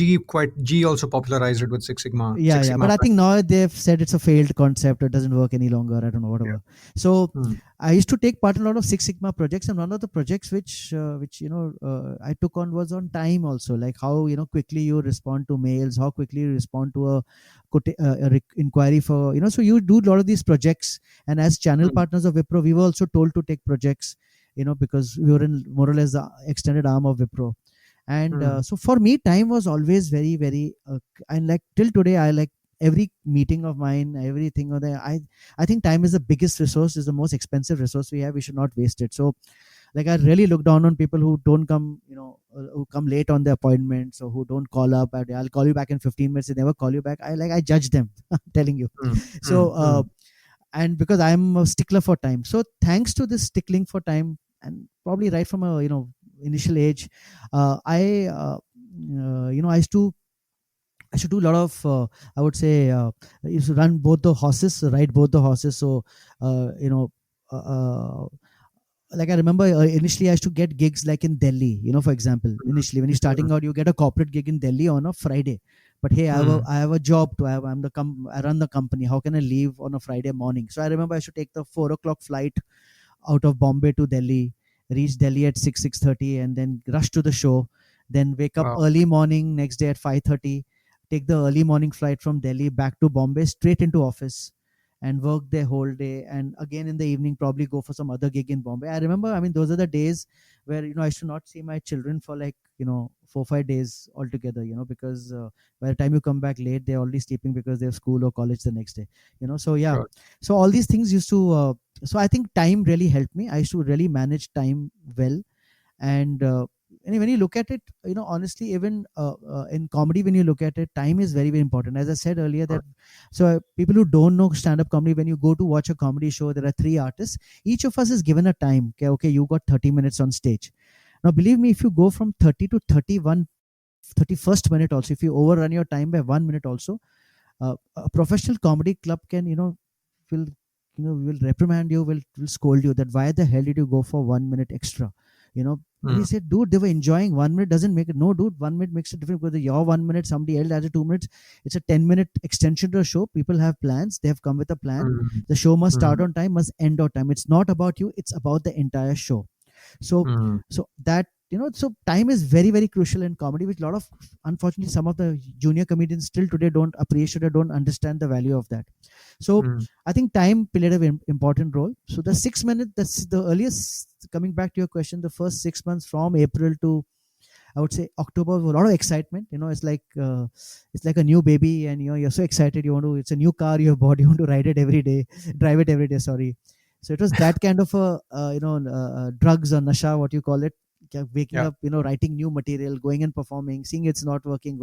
G also popularized it with Six Sigma. Yeah, but I think now they've said it's a failed concept. It doesn't work any longer. I don't know, whatever. So I used to take part in a lot of Six Sigma projects, and one of the projects which I took on was on time also, like how quickly you respond to mails, how quickly you respond to a inquiry for So you do a lot of these projects, and as channel partners of Wipro, we were also told to take projects. Because we were in more or less the extended arm of Wipro. And so for me, time was always very, very, and like till today, I like every meeting of mine, everything. I think time is the biggest resource, is the most expensive resource we have. We should not waste it. So like I really look down on people who don't come, who come late on the appointments, or who don't call up. I'll call you back in 15 minutes. They never call you back. I judge them, I'm telling you. And because I'm a stickler for time. So thanks to this stickling for time, and probably right from a initial age, I used to do a lot of I would say used to ride both the horses. So like I remember initially I used to get gigs like in Delhi, for example. Initially when you're starting out, you get a corporate gig in Delhi on a Friday. But hey, I have a job to have. I run the company. How can I leave on a Friday morning? So I remember I should take the 4 o'clock flight out of Bombay to Delhi, reach Delhi at 6:30, and then rush to the show. Then wake up early morning next day at 5:30, take the early morning flight from Delhi back to Bombay, straight into office, and work there whole day. And again in the evening, probably go for some other gig in Bombay. I remember, those are the days where I should not see my children for like 4-5 days altogether. Because by the time you come back late, they're already sleeping because they have school or college the next day. So yeah. Sure. So all these things used to. So I think time really helped me. I used to really manage time well, and when you look at it, honestly, even in comedy, when you look at it, time is very, very important. As I said earlier, that so people who don't know stand-up comedy, when you go to watch a comedy show, there are 3 artists. Each of us is given a time. Okay, you got 30 minutes on stage. Now, believe me, if you go from 30 to 31st minute also, if you overrun your time by 1 minute also, a professional comedy club can, will reprimand you, will scold you, that why the hell did you go for 1 minute extra? He said, dude, they were enjoying. 1 minute doesn't make it. No, dude, 1 minute makes a difference, because your 1 minute, somebody else has a 2 minutes. It's a 10-minute extension to a show. People have plans. They have come with a plan. The show must start on time, must end on time. It's not about you. It's about the entire show. So that, so time is very, very crucial in comedy, which unfortunately, some of the junior comedians still today don't appreciate or don't understand the value of that. So I think time played an important role. So the 6 minutes, that's the earliest, coming back to your question, the first 6 months from April to, I would say, October, was a lot of excitement. It's like a new baby, and you're so excited. It's a new car you have bought. You want to drive it every day. Sorry. So it was that kind of drugs or nasha, what you call it. Waking up, writing new material, going and performing, seeing it's not working.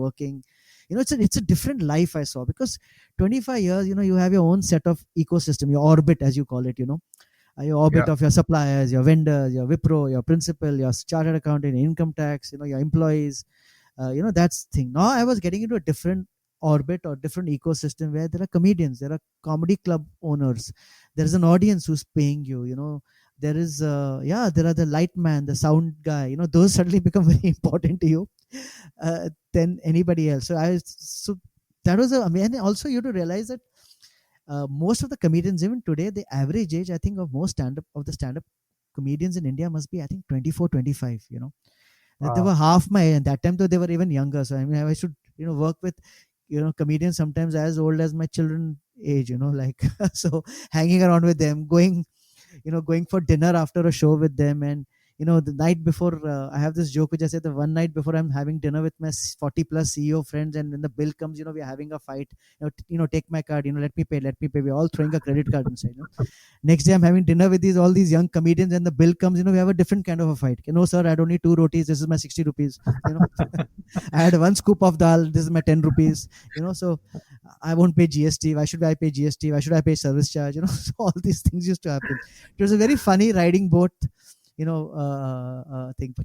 It's a different life I saw, because 25 years, you have your own set of ecosystem, your orbit, as you call it, your orbit of your suppliers, your vendors, your Wipro, your principal, your chartered accountant, income tax, your employees, that's the thing. Now I was getting into a different orbit or different ecosystem, where there are comedians, there are comedy club owners, there is an audience who's paying you, there is there are the light man, the sound guy, those suddenly become very important to you than anybody else. So that was and also you have to realize that most of the comedians, even today, the average age, I think, of the stand-up comedians in India must be, I think, 24, 25. They were half my, and that time though they were even younger. So I should work with comedians sometimes as old as my children age, like so hanging around with them, going for dinner after a show with them. And the night before, I have this joke which I said, the one night before I'm having dinner with my 40 plus CEO friends, and when the bill comes, we're having a fight. Take my card, let me pay. We're all throwing a credit card inside. Next day I'm having dinner with all these young comedians, and the bill comes, we have a different kind of a fight. No sir, I don't need 2 rotis, this is my 60 rupees. I had 1 scoop of dal, this is my 10 rupees. So I won't pay GST. Why should I pay GST? Why should I pay service charge? So all these things used to happen. It was a very funny riding boat, thing.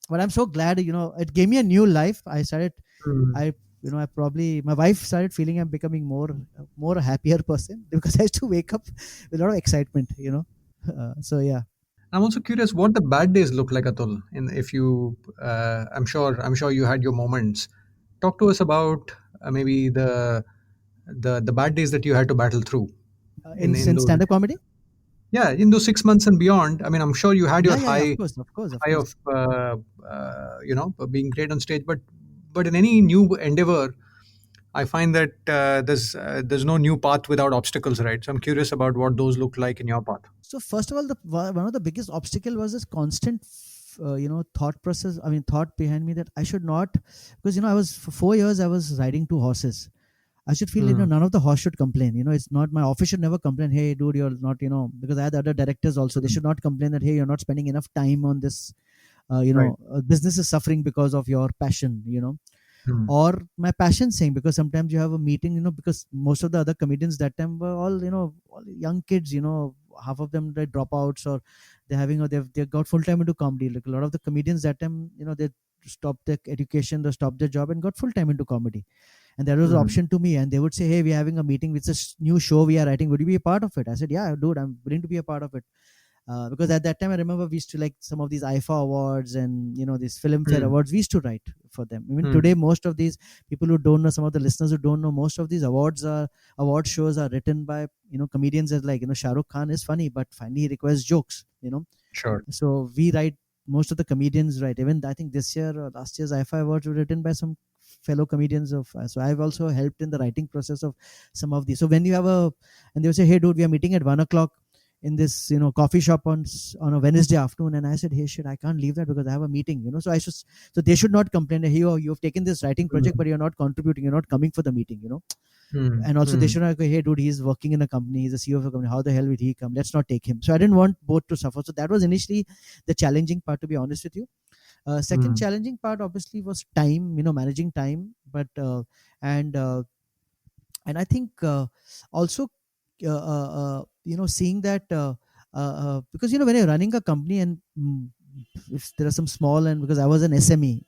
But I'm so glad, it gave me a new life. I started, my wife started feeling I'm becoming more a happier person, because I used to wake up with a lot of excitement, so yeah. I'm also curious what the bad days look like, Atul. And if you, I'm sure you had your moments. Talk to us about maybe the bad days that you had to battle through in those, stand-up comedy. Yeah, in those 6 months and beyond. I mean, I'm sure you had your high, of course. of being great on stage, but in any new endeavor, I find that there's no new path without obstacles, right? So I'm curious about what those look like in your path. So first of all, one of the biggest obstacle was this constant, thought process. I mean, thought behind me that I should not, because I was for 4 years I was riding 2 horses. I should feel, none of the horse should complain. It's not, my office should never complain, hey dude, you're not, because I had other directors also. They should not complain that, hey, you're not spending enough time on this. Right. Business is suffering because of your passion. Or my passion saying, because sometimes you have a meeting, because most of the other comedians that time were all, all young kids, half of them, they dropouts, or they're having, or they've got full time into comedy. Like a lot of the comedians that time, they stopped their education, they stopped their job and got full time into comedy. And there was an option to me, and they would say, hey, we're having a meeting with a new show we are writing, would you be a part of it? I said, yeah dude, I'm willing to be a part of it. Because at that time I remember we used to, like, some of these IFA awards and these Filmfare awards, we used to write for them. Even today, most of these people who don't know, some of the listeners who don't know, most of these award shows are written by comedians. As like Shah Rukh Khan is funny, but finally he requires jokes. Sure. So we write, most of the comedians write. Even I think this year or last year's IFA awards were written by some fellow comedians of. So I've also helped in the writing process of some of these. So when you have and they would say, hey dude, we are meeting at 1:00 in this coffee shop on a Wednesday afternoon, and I said, hey shit, I can't leave that because I have a meeting. So they should not complain, hey, you've taken this writing project, but you're not contributing, you're not coming for the meeting. And also they should not go, hey dude, he's working in a company, he's a CEO of a company, how the hell will he come, let's not take him. So I didn't want both to suffer. So that was initially the challenging part, to be honest with you. Second challenging part obviously was time, managing time. But and I think also seeing that because when you're running a company, and if there are some small, and because I was an SME,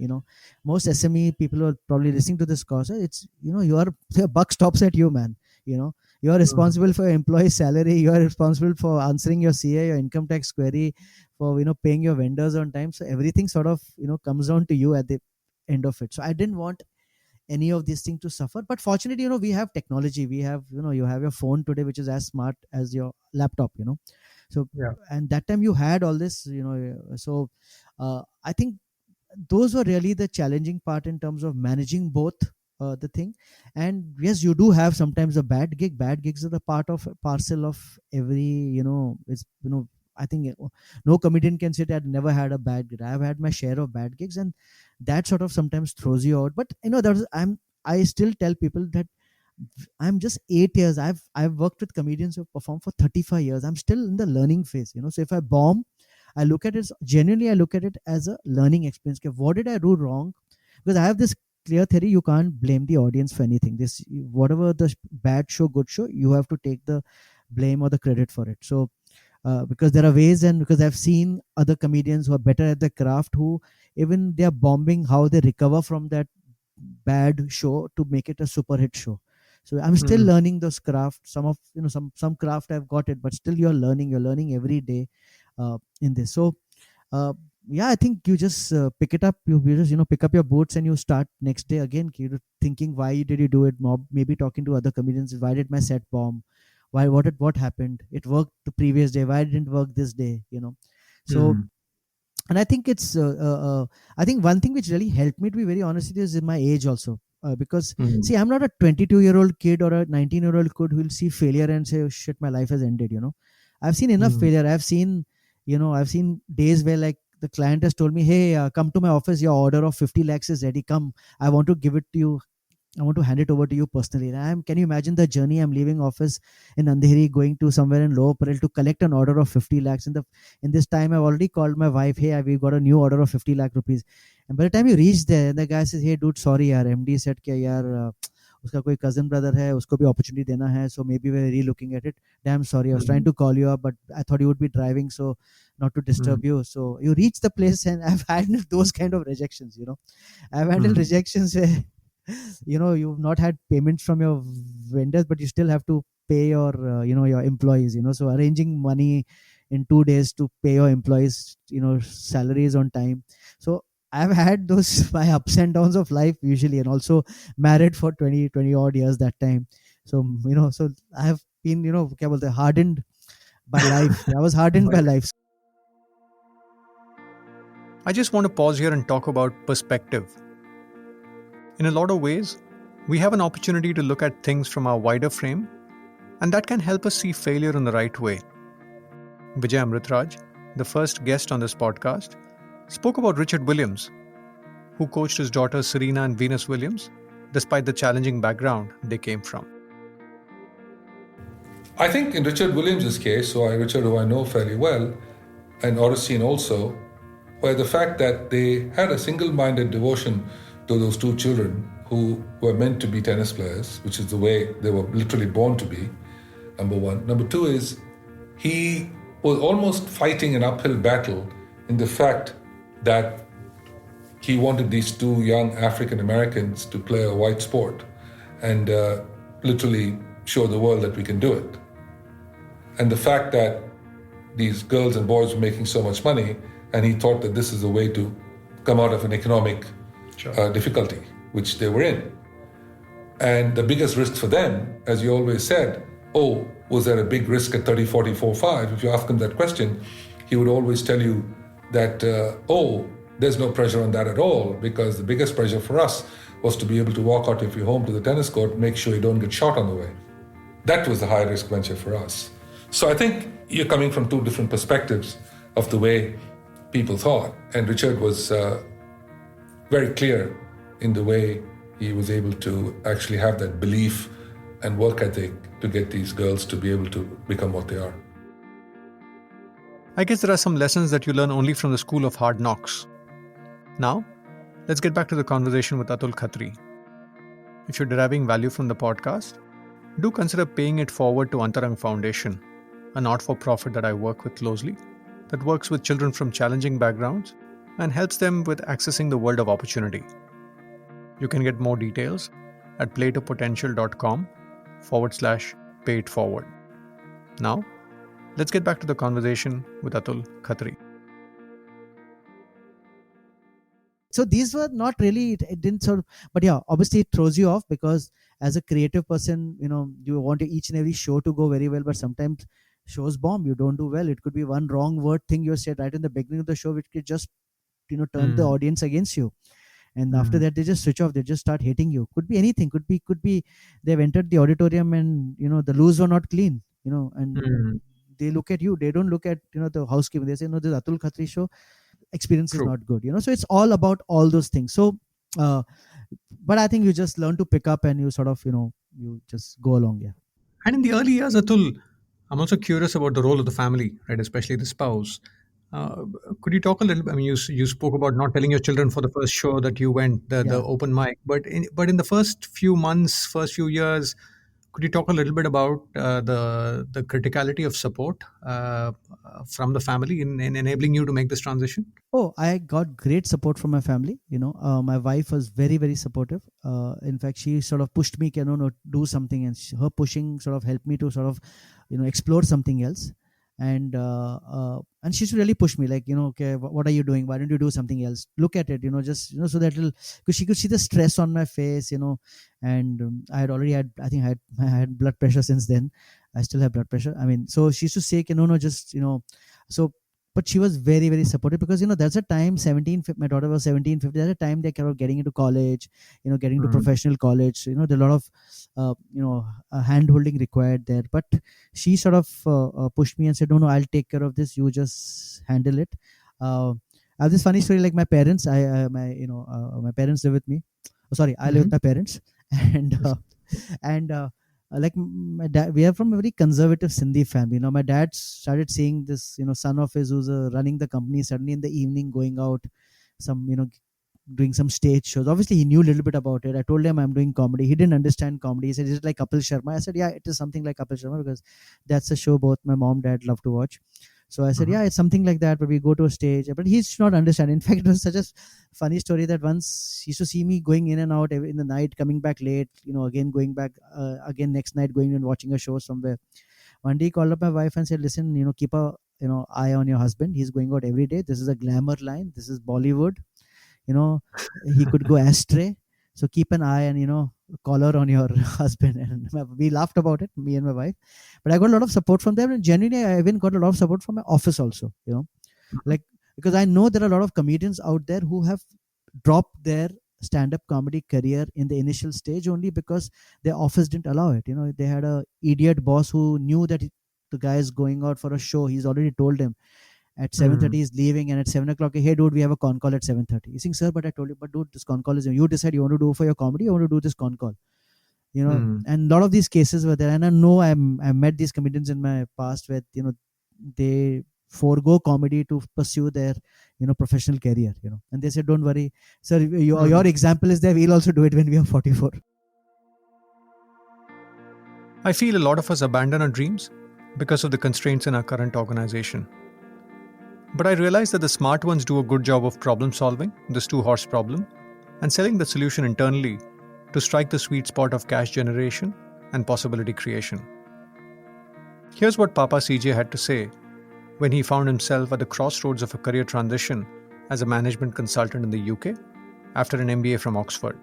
most SME people are probably listening to this course, it's your buck stops at you, man. You are responsible for your employee salary, you are responsible for answering your CA, your income tax query, for paying your vendors on time. So everything sort of comes down to you at the end of it. So I didn't want any of these things to suffer. But fortunately, we have technology. We have, you have your phone today, which is as smart as your laptop. So yeah. And that time you had all this, so I think those were really the challenging part in terms of managing both the thing. And yes, you do have sometimes a bad gig. Bad gigs are the parcel of every, it's, I think no comedian can say that I've never had a bad gig. I've had my share of bad gigs, and that sort of sometimes throws you out. But I still tell people that I'm just 8 years. I've worked with comedians who have performed for 35 years. I'm still in the learning phase. So if I bomb, I look at it genuinely. I look at it as a learning experience. Okay, what did I do wrong? Because I have this clear theory: you can't blame the audience for anything. Whatever the bad show, good show, you have to take the blame or the credit for it. So. Because there are ways, and because I've seen other comedians who are better at the craft, who even they are bombing, how they recover from that bad show to make it a super hit show. So I'm still learning those craft. Some of some craft I've got it, but still you're learning every day in this. So yeah, I think you just pick it up. You just pick up your boots and you start next day again. You're thinking, why did you do it? Maybe talking to other comedians. Why did my set bomb? Why? What happened? It worked the previous day. Why didn't it work this day? So, and I think it's I think one thing which really helped me, to be very honest with you, is in my age also. Because see, I'm not a 22-year-old kid or a 19-year-old kid who will see failure and say, oh shit, my life has ended. I've seen enough failure. I've seen days where like the client has told me, hey, come to my office, your order of 50 lakhs is ready, come, I want to give it to you, I want to hand it over to you personally. And can you imagine the journey? I'm leaving office in Andheri, going to somewhere in Lower Parel to collect an order of 50 lakhs. In this time, I've already called my wife. Hey, we've got a new order of 50 lakh rupees. And by the time you reach there, the guy says, hey, dude, sorry, yaar. MD said, कि यार, उसका कोई cousin brother है, उसको भी opportunity देना है. So maybe we're re-looking at it. Damn sorry, I was trying to call you up, but I thought you would be driving, so not to disturb you. So you reach the place, and I've handled those kind of rejections. I've handled rejections where you've not had payments from your vendors, but you still have to pay your your employees. So arranging money in 2 days to pay your employees salaries on time. So I've had those my ups and downs of life usually, and also married for 20 odd years that time. So so I have been hardened by life. I was hardened by life. I just want to pause here and talk about perspective. In a lot of ways, we have an opportunity to look at things from our wider frame, and that can help us see failure in the right way. Vijay Amritraj, the first guest on this podcast, spoke about Richard Williams, who coached his daughters Serena and Venus Williams, despite the challenging background they came from. I think in Richard Williams' case, Richard, who I know fairly well, and Oracene also, where the fact that they had a single-minded devotion to those two children who were meant to be tennis players, which is the way they were literally born to be, number one. Number two is he was almost fighting an uphill battle in the fact that he wanted these two young African Americans to play a white sport and literally show the world that we can do it. And the fact that these girls and boys were making so much money, and he thought that this is a way to come out of an economic difficulty, which they were in. And the biggest risk for them, as you always said, was there a big risk at 30, 40, 4, 5? If you ask him that question, he would always tell you that, there's no pressure on that at all, because the biggest pressure for us was to be able to walk out of your home to the tennis court, make sure you don't get shot on the way. That was the high-risk venture for us. So I think you're coming from two different perspectives of the way people thought. And Richard was very clear in the way he was able to actually have that belief and work ethic to get these girls to be able to become what they are. I guess there are some lessons that you learn only from the school of hard knocks. Now, let's get back to the conversation with Atul Khatri. If you're deriving value from the podcast, do consider paying it forward to Antarang Foundation, a not-for-profit that I work with closely, that works with children from challenging backgrounds and helps them with accessing the world of opportunity. You can get more details at playtopotential.com/pay it forward. Now, let's get back to the conversation with Atul Khatri. So these were not really, it didn't sort of, but yeah, obviously it throws you off, because as a creative person, you want each and every show to go very well, but sometimes shows bomb, you don't do well. It could be one wrong word thing you said right in the beginning of the show, which could just turn the audience against you, and after that they just switch off, they just start hating you. Could be anything, could be they've entered the auditorium and the loos were not clean, and they look at you, they don't look at the housekeeping, they say, no, this Atul Khatri show experience is not good, so it's all about all those things. So but I think you just learn to pick up and you sort of you just go along. Yeah. And in the early years, Atul, I'm also curious about the role of the family, right? Especially the spouse. Could you talk a little bit? I mean, you spoke about not telling your children for the first show that you went, the open mic, but in the first few months, first few years, could you talk a little bit about the criticality of support from the family in enabling you to make this transition? Oh, I got great support from my family. My wife was very, very supportive. In fact, she sort of pushed me, no, do something, and her pushing sort of helped me to sort of, explore something else. And she used to really push me, like, okay, what are you doing? Why don't you do something else? Look at it, just, so that because she could see the stress on my face, and I had already had, I think I had blood pressure since then. I still have blood pressure. I mean, so she used to say, no, just, so but she was very, very supportive, because there's a time, 17, my daughter was 17, 15, there's a time they kind of getting into college, getting to professional college. There's a lot of hand holding required there. But she sort of pushed me and said, no, I'll take care of this, you just handle it. I have this funny story, like my parents, my parents live with me. Oh, sorry, I live with my parents. And like my dad, we are from a very conservative Sindhi family. My dad started seeing this son of his who's running the company, suddenly in the evening going out, some doing some stage shows. Obviously he knew a little bit about it. I told him I'm doing comedy. He didn't understand comedy. He said, is it like Kapil Sharma? I said, yeah, it is something like Kapil Sharma, because that's a show both my mom, dad love to watch. So I said, yeah, it's something like that, but we go to a stage. But he's not understand. In fact, it was such a funny story that once he used to see me going in and out in the night, coming back late, again going back, again next night going and watching a show somewhere. One day he called up my wife and said, listen, keep a eye on your husband. He's going out every day. This is a glamour line. This is Bollywood. He could go astray. So keep an eye and collar on your husband. And we laughed about it, me and my wife. But I got a lot of support from them, and genuinely I even got a lot of support from my office also. Like, because I know there are a lot of comedians out there who have dropped their stand-up comedy career in the initial stage only because their office didn't allow it. They had a idiot boss who knew that the guy is going out for a show. He's already told him at 7:30 he's leaving, and at 7 o'clock, hey dude, we have a con call at 7:30. He's saying, sir, but I told you, but dude, this con call is, you decide you want to do for your comedy, you want to do this con call. And a lot of these cases were there. And I know I met these comedians in my past where they forego comedy to pursue their professional career, and they said, don't worry, sir, your example is there, we'll also do it when we are 44. I feel a lot of us abandon our dreams because of the constraints in our current organization. But I realize that the smart ones do a good job of problem solving this two-horse problem and selling the solution internally to strike the sweet spot of cash generation and possibility creation. Here's what Papa CJ had to say when he found himself at the crossroads of a career transition as a management consultant in the UK after an MBA from Oxford.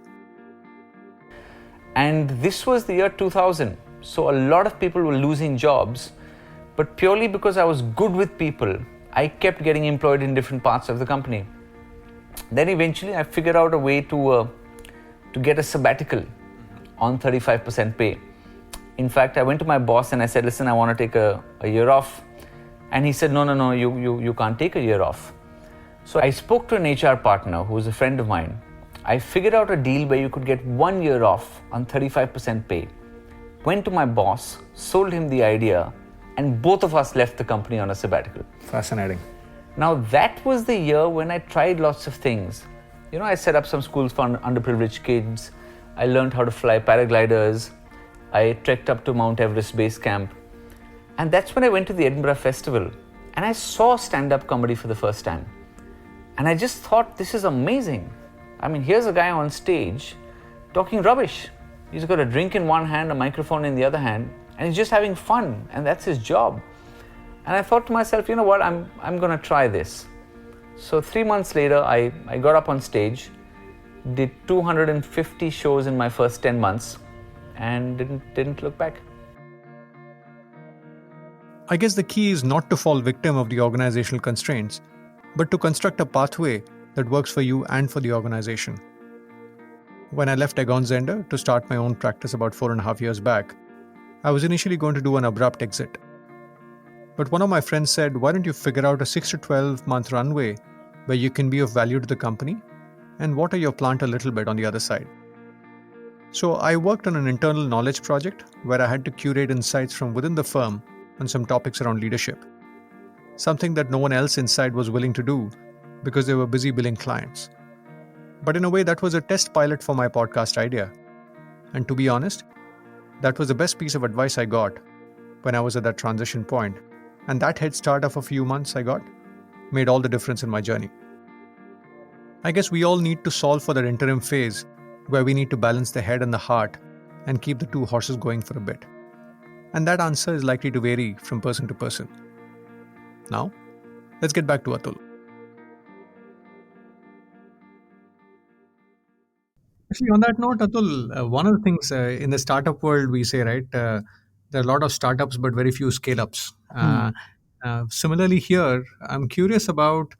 And this was the year 2000. So a lot of people were losing jobs, but purely because I was good with people, I kept getting employed in different parts of the company. Then eventually I figured out a way to get a sabbatical on 35% pay. In fact, I went to my boss and I said, listen, I want to take a year off. And he said, no, you can't take a year off. So I spoke to an HR partner who was a friend of mine. I figured out a deal where you could get 1 year off on 35% pay. Went to my boss, sold him the idea, and both of us left the company on a sabbatical. Fascinating. Now that was the year when I tried lots of things. I set up some schools for underprivileged kids. I learned how to fly paragliders. I trekked up to Mount Everest base camp. And that's when I went to the Edinburgh Festival and I saw stand-up comedy for the first time. And I just thought, this is amazing. I mean, here's a guy on stage talking rubbish. He's got a drink in one hand, a microphone in the other hand, and he's just having fun, and that's his job. And I thought to myself, you know what, I'm going to try this. So 3 months later, I got up on stage, did 250 shows in my first 10 months, and didn't look back. I guess the key is not to fall victim of the organizational constraints, but to construct a pathway that works for you and for the organization. When I left Egon Zehnder to start my own practice about 4.5 years back, I was initially going to do an abrupt exit. But one of my friends said, why don't you figure out a 6 to 12 month runway where you can be of value to the company and water your plant a little bit on the other side. So I worked on an internal knowledge project where I had to curate insights from within the firm on some topics around leadership, something that no one else inside was willing to do because they were busy billing clients. But in a way, that was a test pilot for my podcast idea. And to be honest, that was the best piece of advice I got when I was at that transition point. And that head start of a few months I got made all the difference in my journey. I guess we all need to solve for that interim phase where we need to balance the head and the heart and keep the two horses going for a bit. And that answer is likely to vary from person to person. Now, let's get back to Atul. Actually, on that note, Atul, one of the things in the startup world we say, right, there are a lot of startups but very few scale-ups. Similarly here, I'm curious about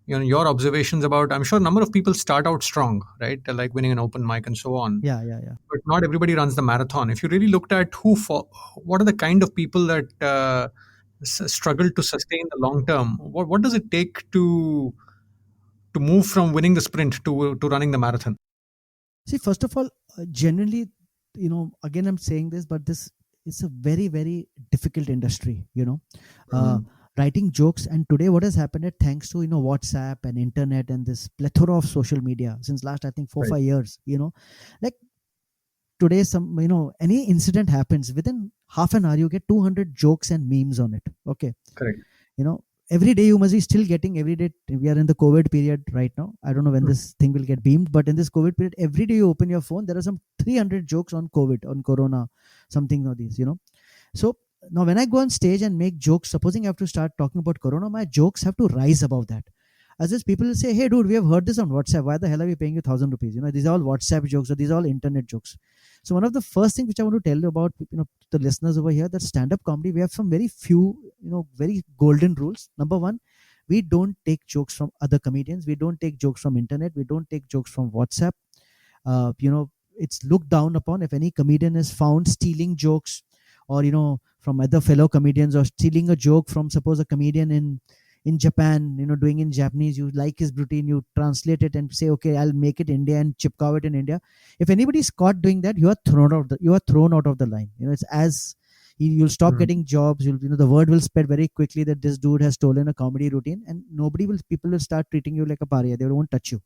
your observations about. I'm sure a number of people start out strong, right? Like winning an open mic and so on. Yeah. But not everybody runs the marathon. If you really looked at what are the kind of people that struggle to sustain the long term? What does it take to move from winning the sprint to running the marathon? See, first of all, generally, again, I'm saying this, but this is a very, very difficult industry. Writing jokes, and today what has happened, thanks to WhatsApp and internet and this plethora of social media since last, I think, 4-5 years. Like today, any incident happens within half an hour, you get 200 jokes and memes on it. Okay. Correct. Every day you must be still getting, every day. We are in the COVID period right now. I don't know when this thing will get beamed, but in this COVID period, every day you open your phone, there are some 300 jokes on COVID, on corona, something of these. So now when I go on stage and make jokes, supposing I have to start talking about corona, my jokes have to rise above that. As if people will say, hey dude, we have heard this on WhatsApp, why the hell are we paying you 1,000 rupees? These are all WhatsApp jokes, or these are all internet jokes. So one of the first things which I want to tell you about, the listeners over here, that stand-up comedy, we have some very few, very golden rules. Number one, we don't take jokes from other comedians, we don't take jokes from internet, we don't take jokes from WhatsApp. It's looked down upon if any comedian is found stealing jokes, or from other fellow comedians, or stealing a joke from, suppose, a comedian in Japan, doing in Japanese. You like his routine, you translate it and say, okay, I'll make it India and chipkaw it in India. If anybody is caught doing that, you are thrown out of the line. It's as you'll stop getting jobs. The word will spread very quickly that this dude has stolen a comedy routine, and people will start treating you like a pariah. They won't touch you.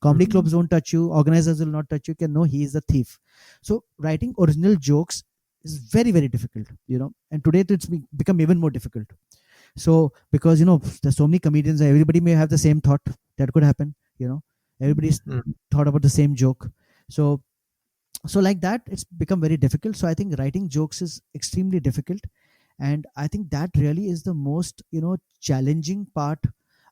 Comedy clubs won't touch you. Organizers will not touch you. You can know he is a thief. So writing original jokes is very, very difficult. And today it's become even more difficult. So because there's so many comedians, everybody may have the same thought. That could happen. Everybody's thought about the same joke. So like that, it's become very difficult. So I think writing jokes is extremely difficult, and I think that really is the most challenging part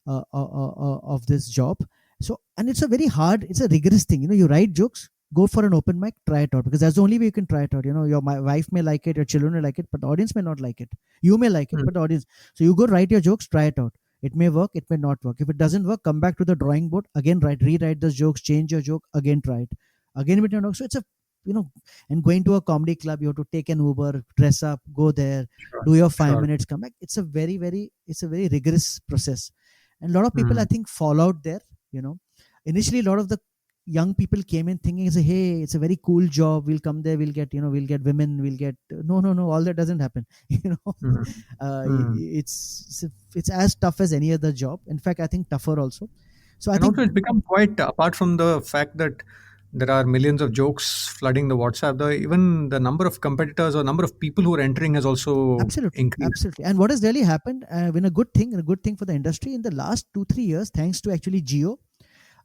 of this job. So, and it's a rigorous thing. You write jokes, go for an open mic, try it out, because that's the only way you can try it out. Your wife may like it, your children may like it, but the audience may not like it. You may like it, but the audience. So you go write your jokes, try it out. It may work, it may not work. If it doesn't work, come back to the drawing board again, rewrite those jokes, change your joke, again try it. Again, it may not work. So it's and going to a comedy club, you have to take an Uber, dress up, go there, do your 5 minutes, come back. It's a very rigorous process, and a lot of people I think fall out there. Initially, a lot of the young people came in thinking, hey, it's a very cool job, we'll come there, we'll get women, we'll get no, all that doesn't happen. It's as tough as any other job, in fact I think tougher also. So I think also it's become quite, apart from the fact that there are millions of jokes flooding the WhatsApp, even the number of competitors or number of people who are entering has also increased. And what has really happened, when a good thing for the industry in the last 2-3 years, thanks to actually Geo,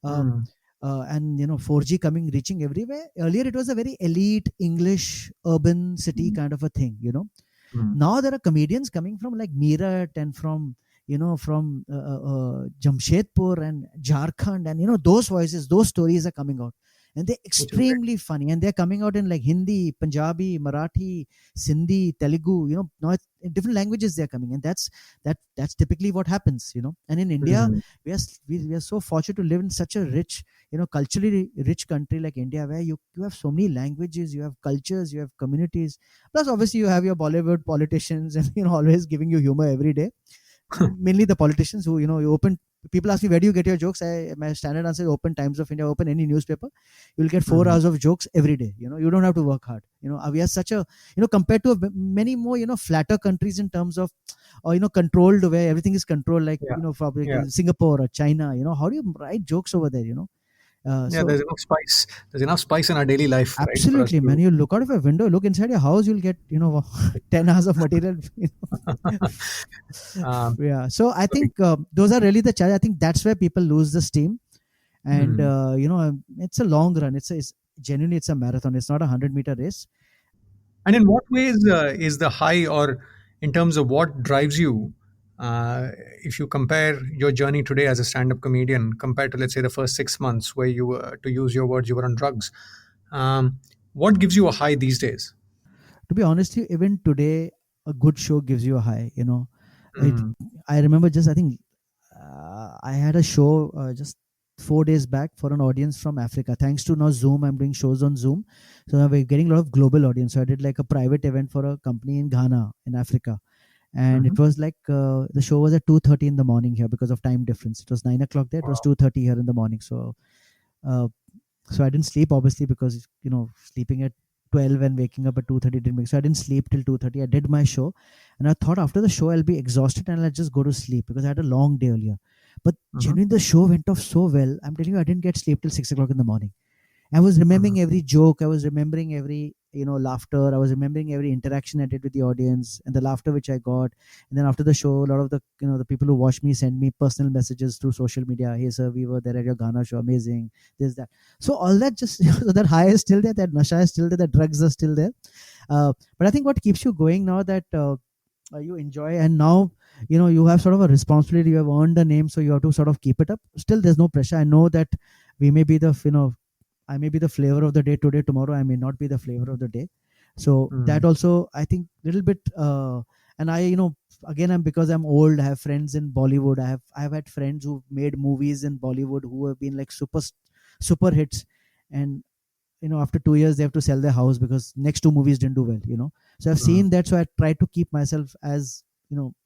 and 4G reaching everywhere. Earlier it was a very elite English urban city kind of a thing. Now there are comedians coming from like Meerut and from Jamshedpur and Jharkhand, and those voices, those stories are coming out, and they're extremely funny, and they're coming out in like Hindi, Punjabi, Marathi, Sindhi, Telugu. Now in different languages they're coming, and that's typically what happens. And in India, we are so fortunate to live in such a rich, culturally rich country like India, where you have so many languages, you have cultures, you have communities. Plus, obviously, you have your Bollywood politicians, and always giving you humor every day. Mainly the politicians who you open. People ask me, where do you get your jokes? My standard answer is Open Times of India. Open any newspaper, you'll get 4 hours of jokes every day. You don't have to work hard. We are such a, compared to many more flatter countries in terms of, or controlled, where everything is controlled, like probably Singapore or China. How do you write jokes over there? There's enough spice. There's enough spice in our daily life. Absolutely, right, man. You look out of a window, look inside your house, you'll get 10 hours of material. So I think those are really the challenge. I think that's where people lose the steam, and it's a long run. It's genuinely it's a marathon. It's not a 100-meter race. And in what ways is the high, or in terms of what drives you? If you compare your journey today as a stand-up comedian compared to, let's say, the first 6 months where you were, to use your words, you were on drugs, what gives you a high these days? To be honest with you, even today, a good show gives you a high. I remember just, I think I had a show just 4 days back for an audience from Africa. Thanks to now Zoom, I'm doing shows on Zoom. So now we're getting a lot of global audience. So I did like a private event for a company in Ghana, in Africa. And it was like the show was at 2:30 in the morning here because of time difference. It was 9 o'clock there. It was 2:30 here in the morning. Uh, so I didn't sleep, obviously, because sleeping at 12 and waking up at 2:30 didn't make. So I didn't sleep till 2:30. I did my show, and I thought after the show I'll be exhausted and I'll just go to sleep because I had a long day earlier. But genuinely the show went off so well. I'm telling you, I didn't get sleep till 6 o'clock in the morning. I was remembering every joke. I was remembering every laughter. I was remembering every interaction I did with the audience and the laughter which I got. And then after the show, a lot of the the people who watch me send me personal messages through social media. Hey sir, we were there at your Ghana show. Amazing. This, that. So all that just that high is still there. That nasha is still there. That drugs are still there. But I think what keeps you going now that you enjoy, and now you have sort of a responsibility. You have earned a name, so you have to sort of keep it up. Still, there's no pressure. I know that we may be the I may be the flavor of the day today. Tomorrow, I may not be the flavor of the day. So that also, I think, little bit. And I, again, because I'm old. I have friends in Bollywood. I have had friends who made movies in Bollywood who have been like super hits, and after 2 years they have to sell their house because next two movies didn't do well. So I've seen that. So I try to keep myself as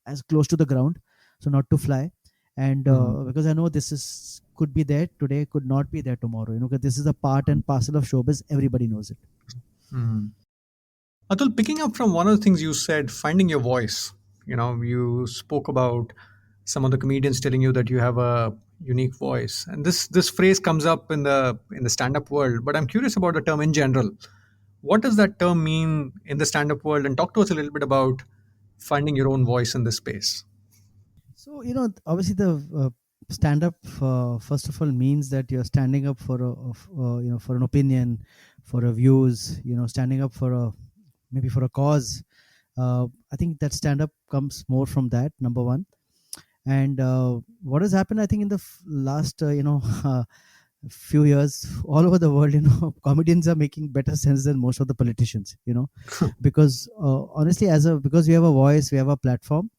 as close to the ground, so not to fly. And because I know this could be there today, could not be there tomorrow. Because this is a part and parcel of showbiz. Everybody knows it. Atul, picking up from one of the things you said, finding your voice. You spoke about some of the comedians telling you that you have a unique voice, and this phrase comes up in the stand-up world. But I'm curious about the term in general. What does that term mean in the stand-up world? And talk to us a little bit about finding your own voice in this space. So obviously the stand-up first of all means that you're standing up for for an opinion, for a views. Standing up for maybe for a cause. I think that stand-up comes more from that, number one. And what has happened, I think, in the last few years all over the world, comedians are making better sense than most of the politicians. Because honestly, because we have a voice, we have a platform,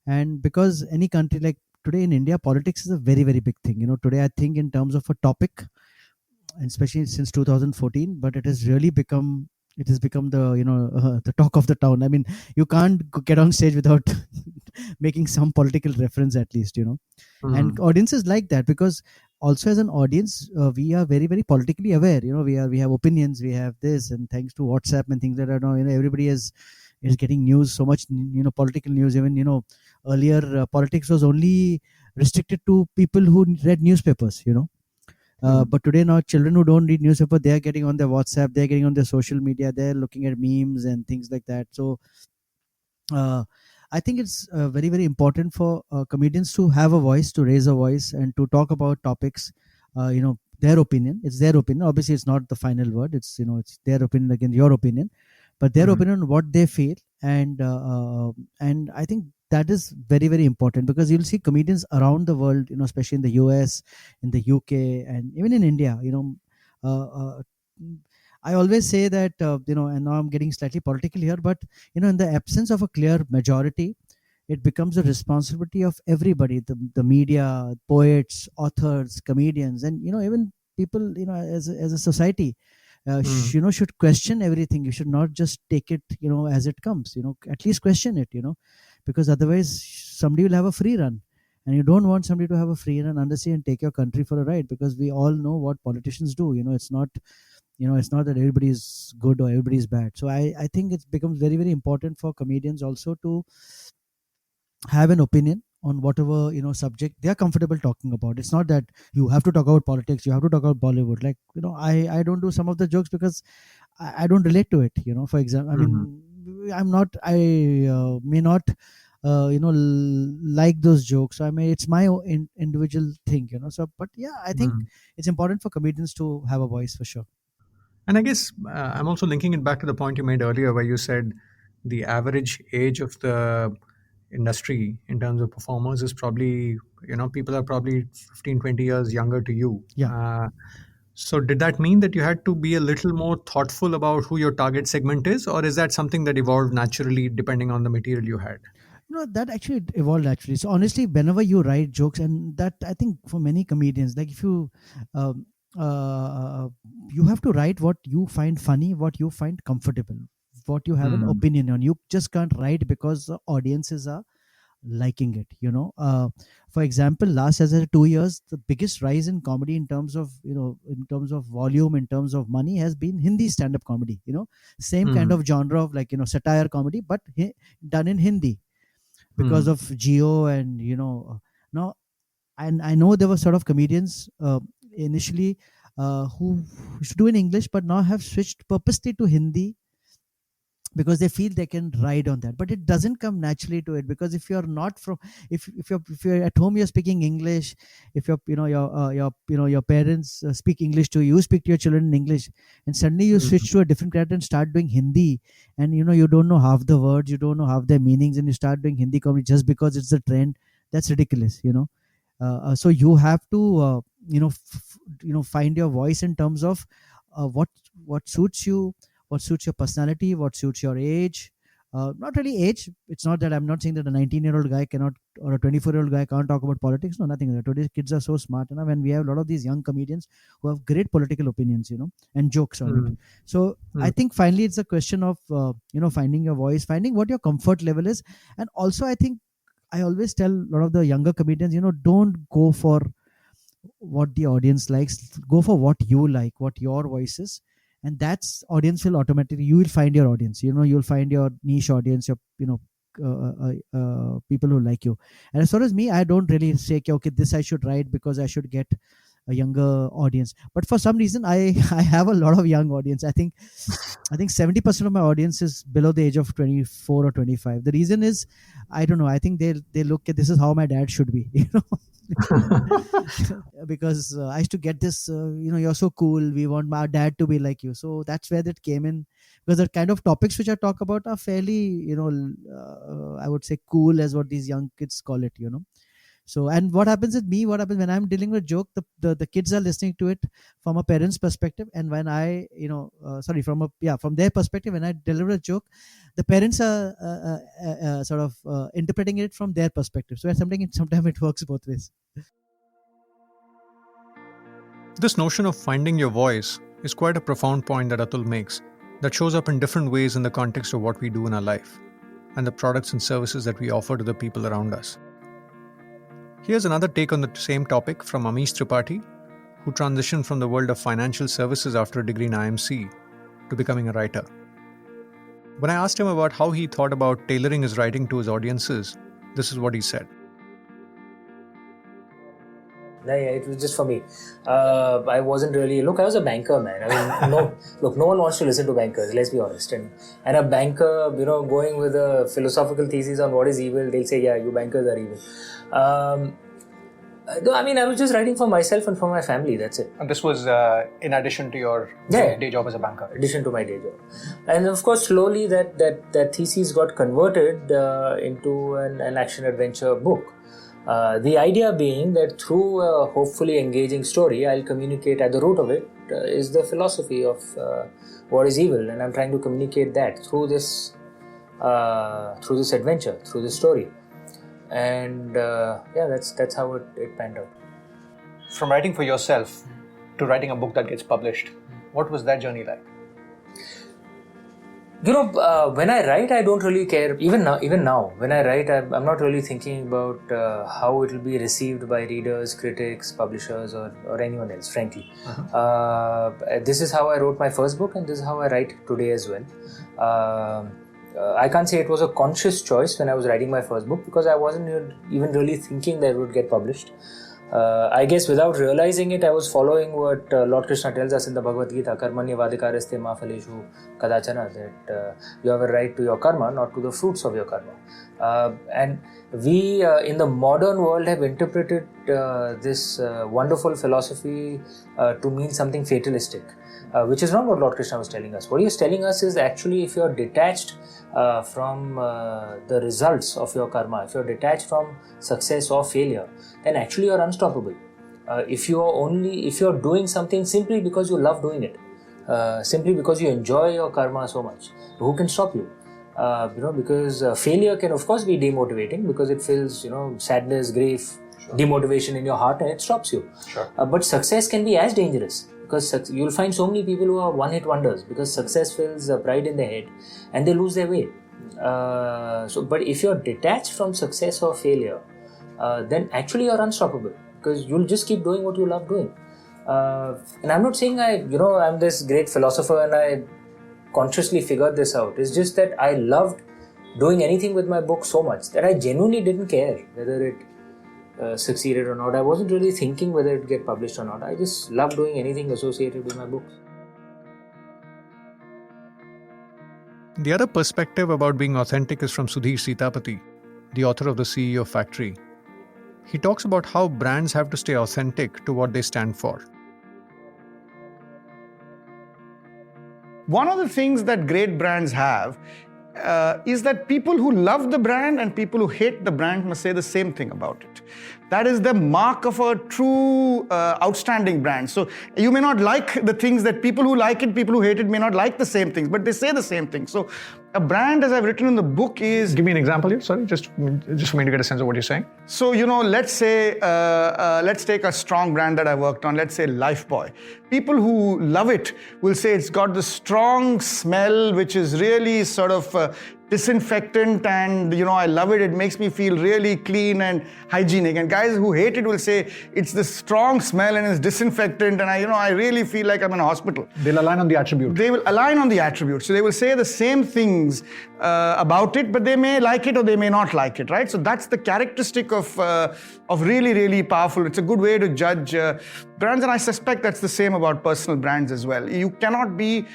and because any country, like today in India, politics is a very, very big thing. Today I think in terms of a topic, and especially since 2014, but it has become the the talk of the town. I mean, you can't get on stage without making some political reference, at least. And audiences like that, because also as an audience, we are very, very politically aware. We have opinions, we have this, and thanks to WhatsApp and things like that, everybody is getting news, so much political news. Even earlier politics was only restricted to people who read newspapers. But today now children who don't read newspaper, they are getting on their WhatsApp, they're getting on their social media, they're looking at memes and things like that. So I think it's very, very important for comedians to have a voice, to raise a voice, and to talk about topics. Their opinion. It's their opinion. Obviously, it's not the final word. It's it's their opinion against your opinion, but their opinion on what they feel. And I think that is very, very important, because you'll see comedians around the world, especially in the US, in the UK, and even in India. I always say that and now I'm getting slightly political here, but in the absence of a clear majority, it becomes a responsibility of everybody, the media, poets, authors, comedians, and even people, as a society, should question everything. You should not just take it as it comes. At least question it, because otherwise somebody will have a free run, and you don't want somebody to have a free run under sea and take your country for a ride, because we all know what politicians do. It's not that everybody is good or everybody is bad. So I think it becomes very, very important for comedians also to have an opinion on whatever subject they are comfortable talking about. It's not that you have to talk about politics, you have to talk about Bollywood. Like I don't do some of the jokes because I don't relate to it. For example, I mean, I'm not, I may not like those jokes. I mean, it's my own individual thing. So but yeah, I think it's important for comedians to have a voice, for sure. And I guess I'm also linking it back to the point you made earlier, where you said the average age of the industry in terms of performers is probably, people are probably 15, 20 years younger to you. Yeah. So did that mean that you had to be a little more thoughtful about who your target segment is, or is that something that evolved naturally depending on the material you had? That actually evolved actually. So honestly, whenever you write jokes, and that I think for many comedians, like if you um, you have to write what you find funny, what you find comfortable, what you have an opinion on. You just can't write because the audiences are liking it. For example, last as a 2 years, the biggest rise in comedy in terms of in terms of volume, in terms of money, has been Hindi stand-up comedy. Same kind of genre of like satire comedy, but done in Hindi, because of Geo and now. And I know there were sort of comedians initially who used to do in English, but now have switched purposely to Hindi because they feel they can ride on that. But it doesn't come naturally to it, because if you're not from, if you're at home, you're speaking English. If you're your parents speak English to you, speak to your children in English, and suddenly you switch to a different character and start doing Hindi, and you don't know half the words, you don't know half their meanings, and you start doing Hindi comedy just because it's the trend. That's ridiculous. So you have to find your voice in terms of what suits you, what suits your personality, what suits your age. Not really age. It's not that I'm not saying that a 19-year-old guy cannot, or a 24-year-old guy can't talk about politics. No, nothing like that. Today's kids are so smart, and we have a lot of these young comedians who have great political opinions, and jokes on it. So I think finally it's a question of finding your voice, finding what your comfort level is. And also I think I always tell a lot of the younger comedians, don't go for what the audience likes. Go for what you like, what your voice is, and that's audience will automatically, you will find your audience. You'll find your niche audience, your people who like you. And as far as me, I don't really say okay, this I should write because I should get a younger audience. But for some reason I have a lot of young audience. I think 70% of my audience is below the age of 24 or 25. The reason is, I don't know, I think they look at, this is how my dad should be, because I used to get this, you're so cool, we want my dad to be like you. So that's where that came in, because the kind of topics which I talk about are fairly, I would say cool, as what these young kids call it. So, and what happens when I'm dealing with joke, the kids are listening to it from a parent's perspective, and when I, from their perspective, when I deliver a joke, the parents are sort of interpreting it from their perspective. So sometimes it works both ways. This notion of finding your voice is quite a profound point that Atul makes, that shows up in different ways in the context of what we do in our life and the products and services that we offer to the people around us. Here's another take on the same topic from Amish Tripathi, who transitioned from the world of financial services after a degree in IMC to becoming a writer. When I asked him about how he thought about tailoring his writing to his audiences, this is what he said. Yeah, it was just for me. I wasn't really... Look, I was a banker, man. I mean, no one wants to listen to bankers, let's be honest. And a banker, going with a philosophical thesis on what is evil, they'll say, yeah, you bankers are evil. I was just writing for myself and for my family, that's it. And this was in addition to your day job as a banker? In addition to my day job. And of course, slowly that thesis got converted into an action-adventure book. The idea being that through a hopefully engaging story, I'll communicate at the root of it is the philosophy of what is evil, and I'm trying to communicate that through this adventure, through this story. And that's how it panned out. From writing for yourself to writing a book that gets published, what was that journey like? When I write, I don't really care. Even now, when I write, I'm not really thinking about how it will be received by readers, critics, publishers, or anyone else, frankly. This is how I wrote my first book, and this is how I write today as well. I can't say it was a conscious choice when I was writing my first book, because I wasn't even really thinking that it would get published. I guess without realizing it, I was following what Lord Krishna tells us in the Bhagavad Gita, Karmanya vadikaraste ma phaleshu kadachana, that you have a right to your karma, not to the fruits of your karma. And we in the modern world have interpreted this wonderful philosophy to mean something fatalistic, which is not what Lord Krishna was telling us. What he was telling us is actually, if you are detached from the results of your karma, if you are detached from success or failure, then actually you are unstoppable. If you are doing something simply because you love doing it, simply because you enjoy your karma so much, who can stop you? Because failure can of course be demotivating because it feels, sadness, grief, demotivation in your heart, and it stops you. Sure. But success can be as dangerous because you'll find so many people who are one-hit wonders because success fills pride in their head and they lose their way. But if you're detached from success or failure, then actually you're unstoppable because you'll just keep doing what you love doing. And I'm not saying I'm this great philosopher and I consciously figured this out. It's just that I loved doing anything with my book so much that I genuinely didn't care whether it succeeded or not. I wasn't really thinking whether it get published or not. I just loved doing anything associated with my books. The other perspective about being authentic is from Sudhir Sitapati, the author of The CEO Factory. He talks about how brands have to stay authentic to what they stand for. One of the things that great brands have is that people who love the brand and people who hate the brand must say the same thing about it. That is the mark of a true outstanding brand. So you may not like the things that people who like it, people who hate it may not like the same things, but they say the same thing. So a brand, as I've written in the book, is... Give me an example here, sorry, just for me to get a sense of what you're saying. So, let's say, let's take a strong brand that I worked on, let's say Lifebuoy. People who love it will say it's got the strong smell, which is really sort of disinfectant, and I love it. It makes me feel really clean and hygienic. And guys who hate it will say it's the strong smell and it's disinfectant, and I really feel like I'm in a hospital. They'll align on the attribute. They will align on the attribute. So they will say the same things about it, but they may like it or they may not like it, right? So that's the characteristic of really, really powerful. It's a good way to judge brands, and I suspect that's the same about personal brands as well. You cannot be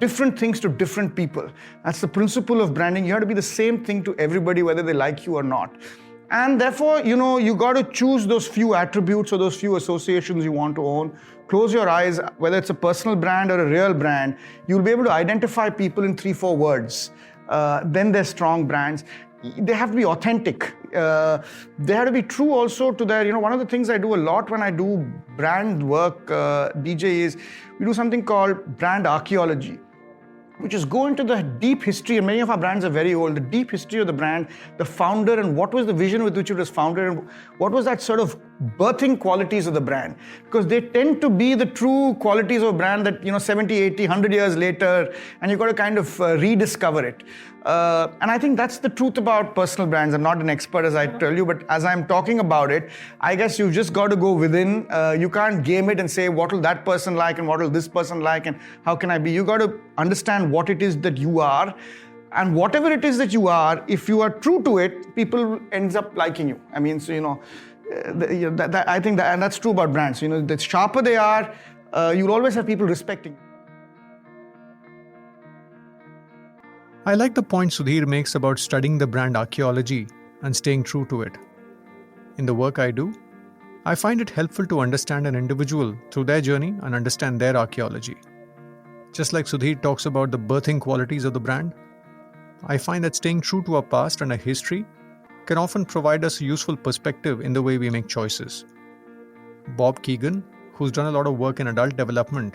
different things to different people. That's the principle of branding. You have to be the same thing to everybody, whether they like you or not. And therefore, you got to choose those few attributes or those few associations you want to own. Close your eyes, whether it's a personal brand or a real brand, you'll be able to identify people in 3-4 words. Then they're strong brands. They have to be authentic. They have to be true also to their, one of the things I do a lot when I do brand work, DJ, is we do something called brand archaeology, which is go into the deep history, and many of our brands are very old, the deep history of the brand, the founder, and what was the vision with which it was founded, and what was that sort of birthing qualities of the brand. Because they tend to be the true qualities of a brand that, 70, 80, 100 years later, and you've got to kind of rediscover it. And I think that's the truth about personal brands. I'm not an expert, as I tell you, but as I'm talking about it, I guess you've just got to go within. You can't game it and say, what will that person like and what will this person like and how can I be? You got to understand what it is that you are. And whatever it is that you are, if you are true to it, people ends up liking you. I mean, so, I think that, and that's true about brands. The sharper they are, you'll always have people respecting. I like the point Sudhir makes about studying the brand archaeology and staying true to it. In the work I do, I find it helpful to understand an individual through their journey and understand their archaeology. Just like Sudhir talks about the birthing qualities of the brand, I find that staying true to our past and our history can often provide us a useful perspective in the way we make choices. Bob Keegan, who's done a lot of work in adult development,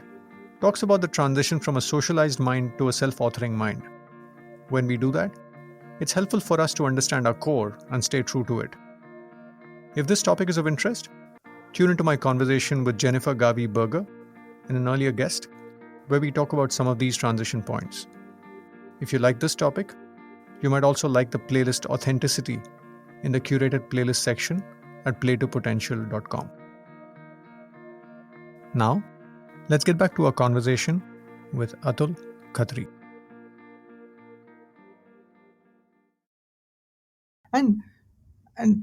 talks about the transition from a socialized mind to a self-authoring mind. When we do that, it's helpful for us to understand our core and stay true to it. If this topic is of interest, tune into my conversation with Jennifer Gavi Berger and an earlier guest, where we talk about some of these transition points. If you like this topic, you might also like the playlist Authenticity in the curated playlist section at playtopotential.com. Now, let's get back to our conversation with Atul Khatri. And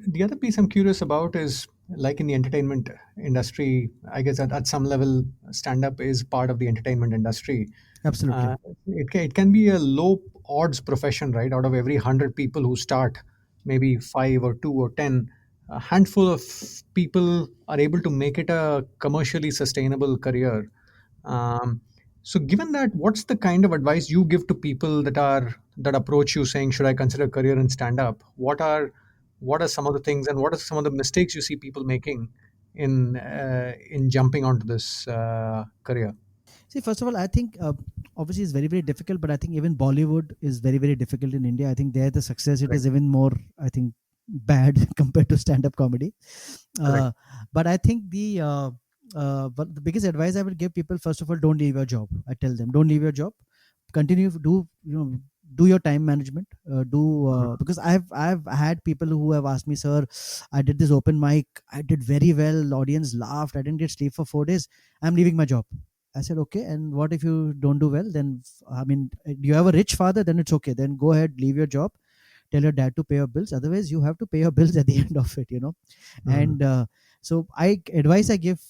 the other piece I'm curious about is, like in the entertainment industry, I guess at some level, stand-up is part of the entertainment industry. Absolutely. It can be a low odds profession, right? Out of every 100 people who start, maybe 5 or 2 or 10, a handful of people are able to make it a commercially sustainable career. So given that, what's the kind of advice you give to people that approach you saying, should I consider a career in stand-up? What are some of the things and what are some of the mistakes you see people making in jumping onto this career? See, first of all, I think obviously it's very, very difficult, but I think even Bollywood is very, very difficult in India. I think there the success it is even more, I think, bad compared to stand-up comedy. But I think but the biggest advice I would give people, first of all, don't leave your job. I tell them, don't leave your job. Continue to do your time management. Because I've had people who have asked me, sir, I did this open mic, I did very well, the audience laughed, I didn't get sleep for 4 days, I'm leaving my job. I said, okay, and what if you don't do well? Then, I mean, do you have a rich father? Then it's okay. Then go ahead, leave your job, tell your dad to pay your bills. Otherwise, you have to pay your bills at the end of it, And so, advice I give,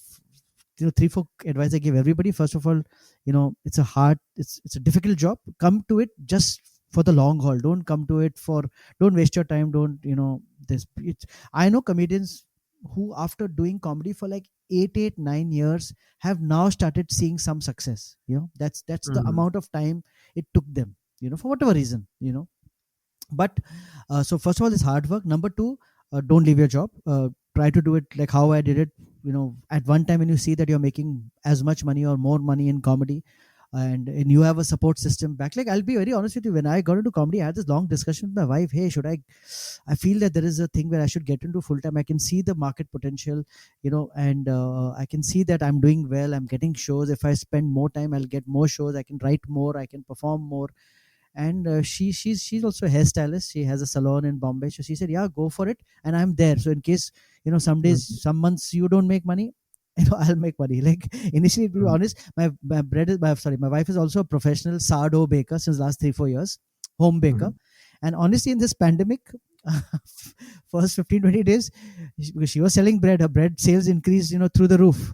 3-4 advice I give everybody. First of all, it's a difficult job. Come to it just for the long haul. Don't come to it don't waste your time. Don't, I know comedians who, after doing comedy for like 9 years, have now started seeing some success. That's the amount of time it took them, for whatever reason, but so first of all, it's hard work. Number two, don't leave your job. Try to do it like how I did it. At one time when you see that you're making as much money or more money in comedy, and you have a support system back. Like, I'll be very honest with you, when I got into comedy, I had this long discussion with my wife. Hey, I feel that there is a thing where I should get into full time. I can see the market potential, and I can see that I'm doing well, I'm getting shows. If I spend more time, I'll get more shows, I can write more, I can perform more. And she's also a hairstylist. She has a salon in Bombay. So she said, yeah, go for it, and I'm there. So in case some days, some months you don't make money, I'll make money. Like, initially, to be honest, my wife is also a professional sourdough baker since last 3-4 years, home baker. And honestly, in this pandemic, first 15-20 days, because she was selling bread, her bread sales increased through the roof.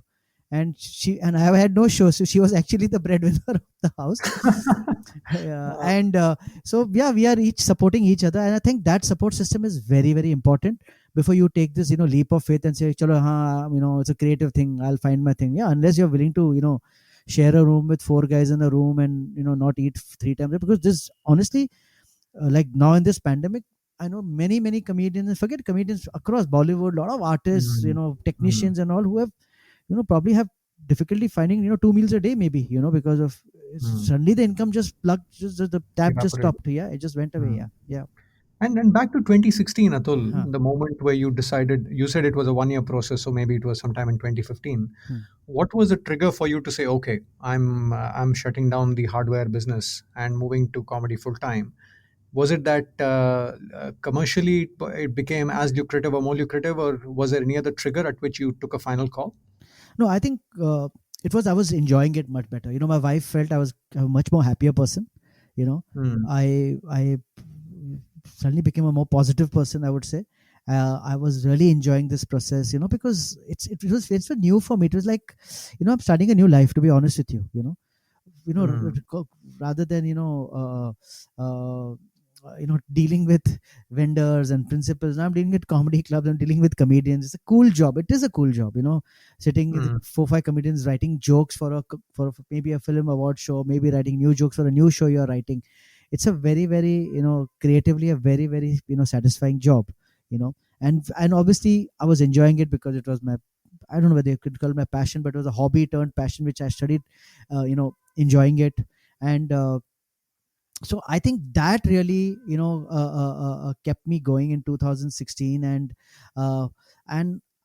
And I had no show, so she was actually the breadwinner of the house. So we are each supporting each other, and I think that support system is very, very important before you take this leap of faith and say, chalo, it's a creative thing, I'll find my thing. Unless you're willing to share a room with 4 guys in a room and not eat 3 times, because this, honestly, like now in this pandemic, I know many comedians, forget comedians, across Bollywood, a lot of artists, technicians and all, who have probably have difficulty finding 2 meals a day, maybe, because of suddenly the income just plugged, just the tap just stopped. It just went away. And back to 2016, Atul, the moment where you decided, you said it was a 1-year process, so maybe it was sometime in 2015. What was the trigger for you to say, okay, I'm shutting down the hardware business and moving to comedy full time? Was it that commercially it became as lucrative or more lucrative, or was there any other trigger at which you took a final call? No, I think it was, I was enjoying it much better. My wife felt I was a much more happier person. I suddenly became a more positive person, I would say. I was really enjoying this process, because it's new for me. It was like, I'm starting a new life, to be honest with you. Rather than dealing with vendors and principals. Now I'm dealing with comedy clubs, I'm dealing with comedians. It's a cool job. It is a cool job, sitting with 4-5 comedians writing jokes for maybe a film award show, maybe writing new jokes for a new show you're writing. It's a very, very, creatively a very, very, satisfying job, and obviously I was enjoying it because it was my, I don't know whether you could call it my passion, but it was a hobby turned passion, which I studied, enjoying it. And so I think that really kept me going in 2016. And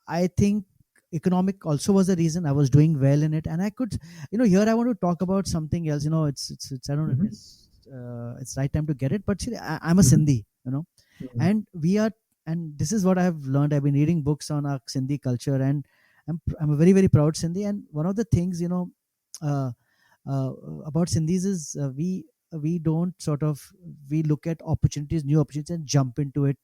I think economic also was the reason. I was doing well in it, and I could, here I want to talk about something else. It's I don't know if it's right time to get it, but see, I'm a Sindhi, and we are, and this is what I've learned. I've been reading books on our Sindhi culture, and I'm a very, very proud Sindhi. And one of the things about Sindhis is we don't we look at opportunities, new opportunities, and jump into it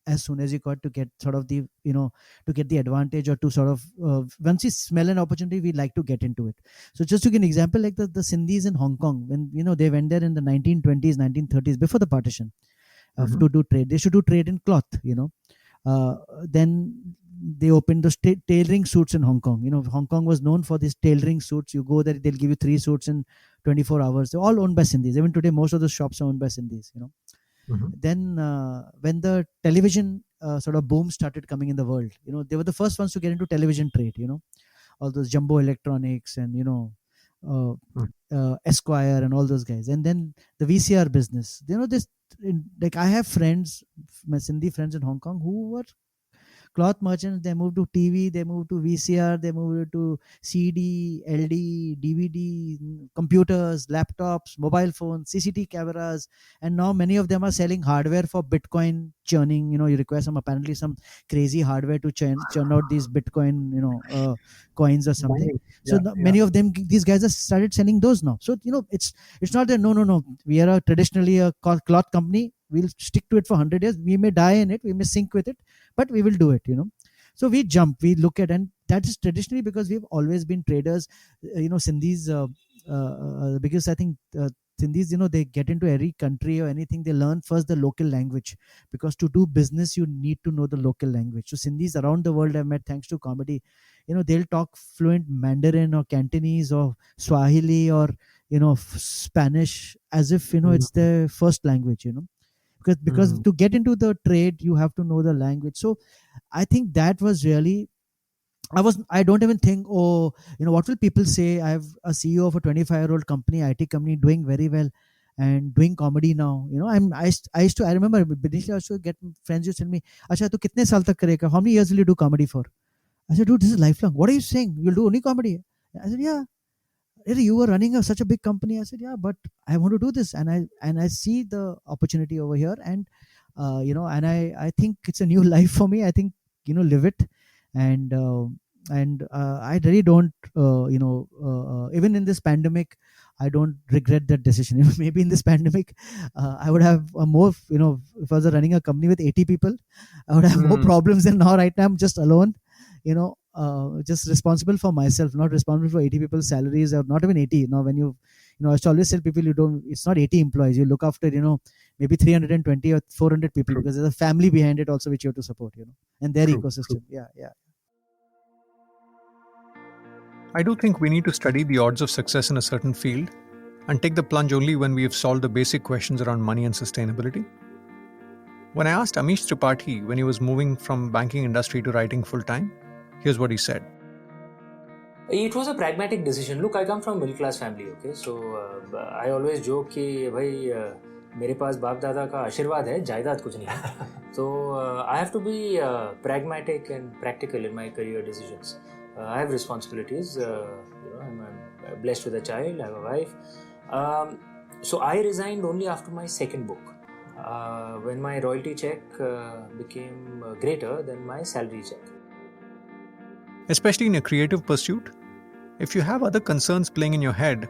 as soon as you got to get sort of the to get the advantage, or to sort of once you smell an opportunity, we like to get into it. So just to give an example, like the Sindhis in Hong Kong, when they went there in the 1920s, 1930s, before the partition, to do trade. They should do trade in cloth. Then they opened the tailoring suits in Hong Kong. Hong Kong was known for these tailoring suits. You go there, they'll give you 3 suits in 24 hours. They're all owned by Sindhis. Even today, most of the shops are owned by Sindhis. Then when the television sort of boom started coming in the world, they were the first ones to get into television trade. All those Jumbo Electronics and Esquire and all those guys, and then the VCR business. This, like, I have friends, my Sindhi friends in Hong Kong, who were cloth merchants. They moved to TV, they moved to VCR, they moved to CD, LD, DVD, computers, laptops, mobile phones, CCTV cameras, and now many of them are selling hardware for Bitcoin churning. You require apparently some crazy hardware to churn out these Bitcoin, coins or something. Many of them, these guys have started selling those now. So it's not that no, we are traditionally a cloth company. We'll stick to it for 100 years. We may die in it, we may sink with it, but we will do it. So we jump, we look at, and that is traditionally because we've always been traders. Sindhis, because I think Sindhis, they get into every country or anything, they learn first the local language, because to do business you need to know the local language. So Sindhis around the world I've met thanks to comedy, they'll talk fluent Mandarin or Cantonese or Swahili or Spanish as if it's their first language. Because to get into the trade you have to know the language. So I think that was really, I don't even think, what will people say? I have a CEO of a 25-year-old company, IT company, doing very well and doing comedy now. I remember initially I used to get friends who tell me, "Acha, tu kitne saal tak karega? How many years will you do comedy for?" I said, "Dude, this is lifelong. What are you saying? You'll do only comedy?" I said, "Yeah." "You were running such a big company." I said, "Yeah, but I want to do this, and I see the opportunity over here, and and I think it's a new life for me. I think live it, and I really don't even in this pandemic I don't regret that decision. Maybe in this pandemic I would have more, if I was running a company with 80 people, I would have more problems than now. Right now I'm just alone, just responsible for myself, not responsible for 80 people's salaries, or not even 80. When I used to always tell people, it's not 80 employees, you look after maybe 320 or 400 people, because there's a family behind it also which you have to support, and their ecosystem. Yeah. I do think we need to study the odds of success in a certain field and take the plunge only when we have solved the basic questions around money and sustainability. When I asked Amish Tripathi when he was moving from banking industry to writing full-time, here's what he said. It was a pragmatic decision. Look, I come from a middle class family, okay? So I always joke कि भाई मेरे पास बाप दादा का आशीर्वाद है, जायदाद कुछ नहीं है. So I have to be pragmatic and practical in my career decisions. I have responsibilities. I'm blessed with a child. I have a wife. So I resigned only after my second book, when my royalty check became greater than my salary check. Especially in a creative pursuit, if you have other concerns playing in your head,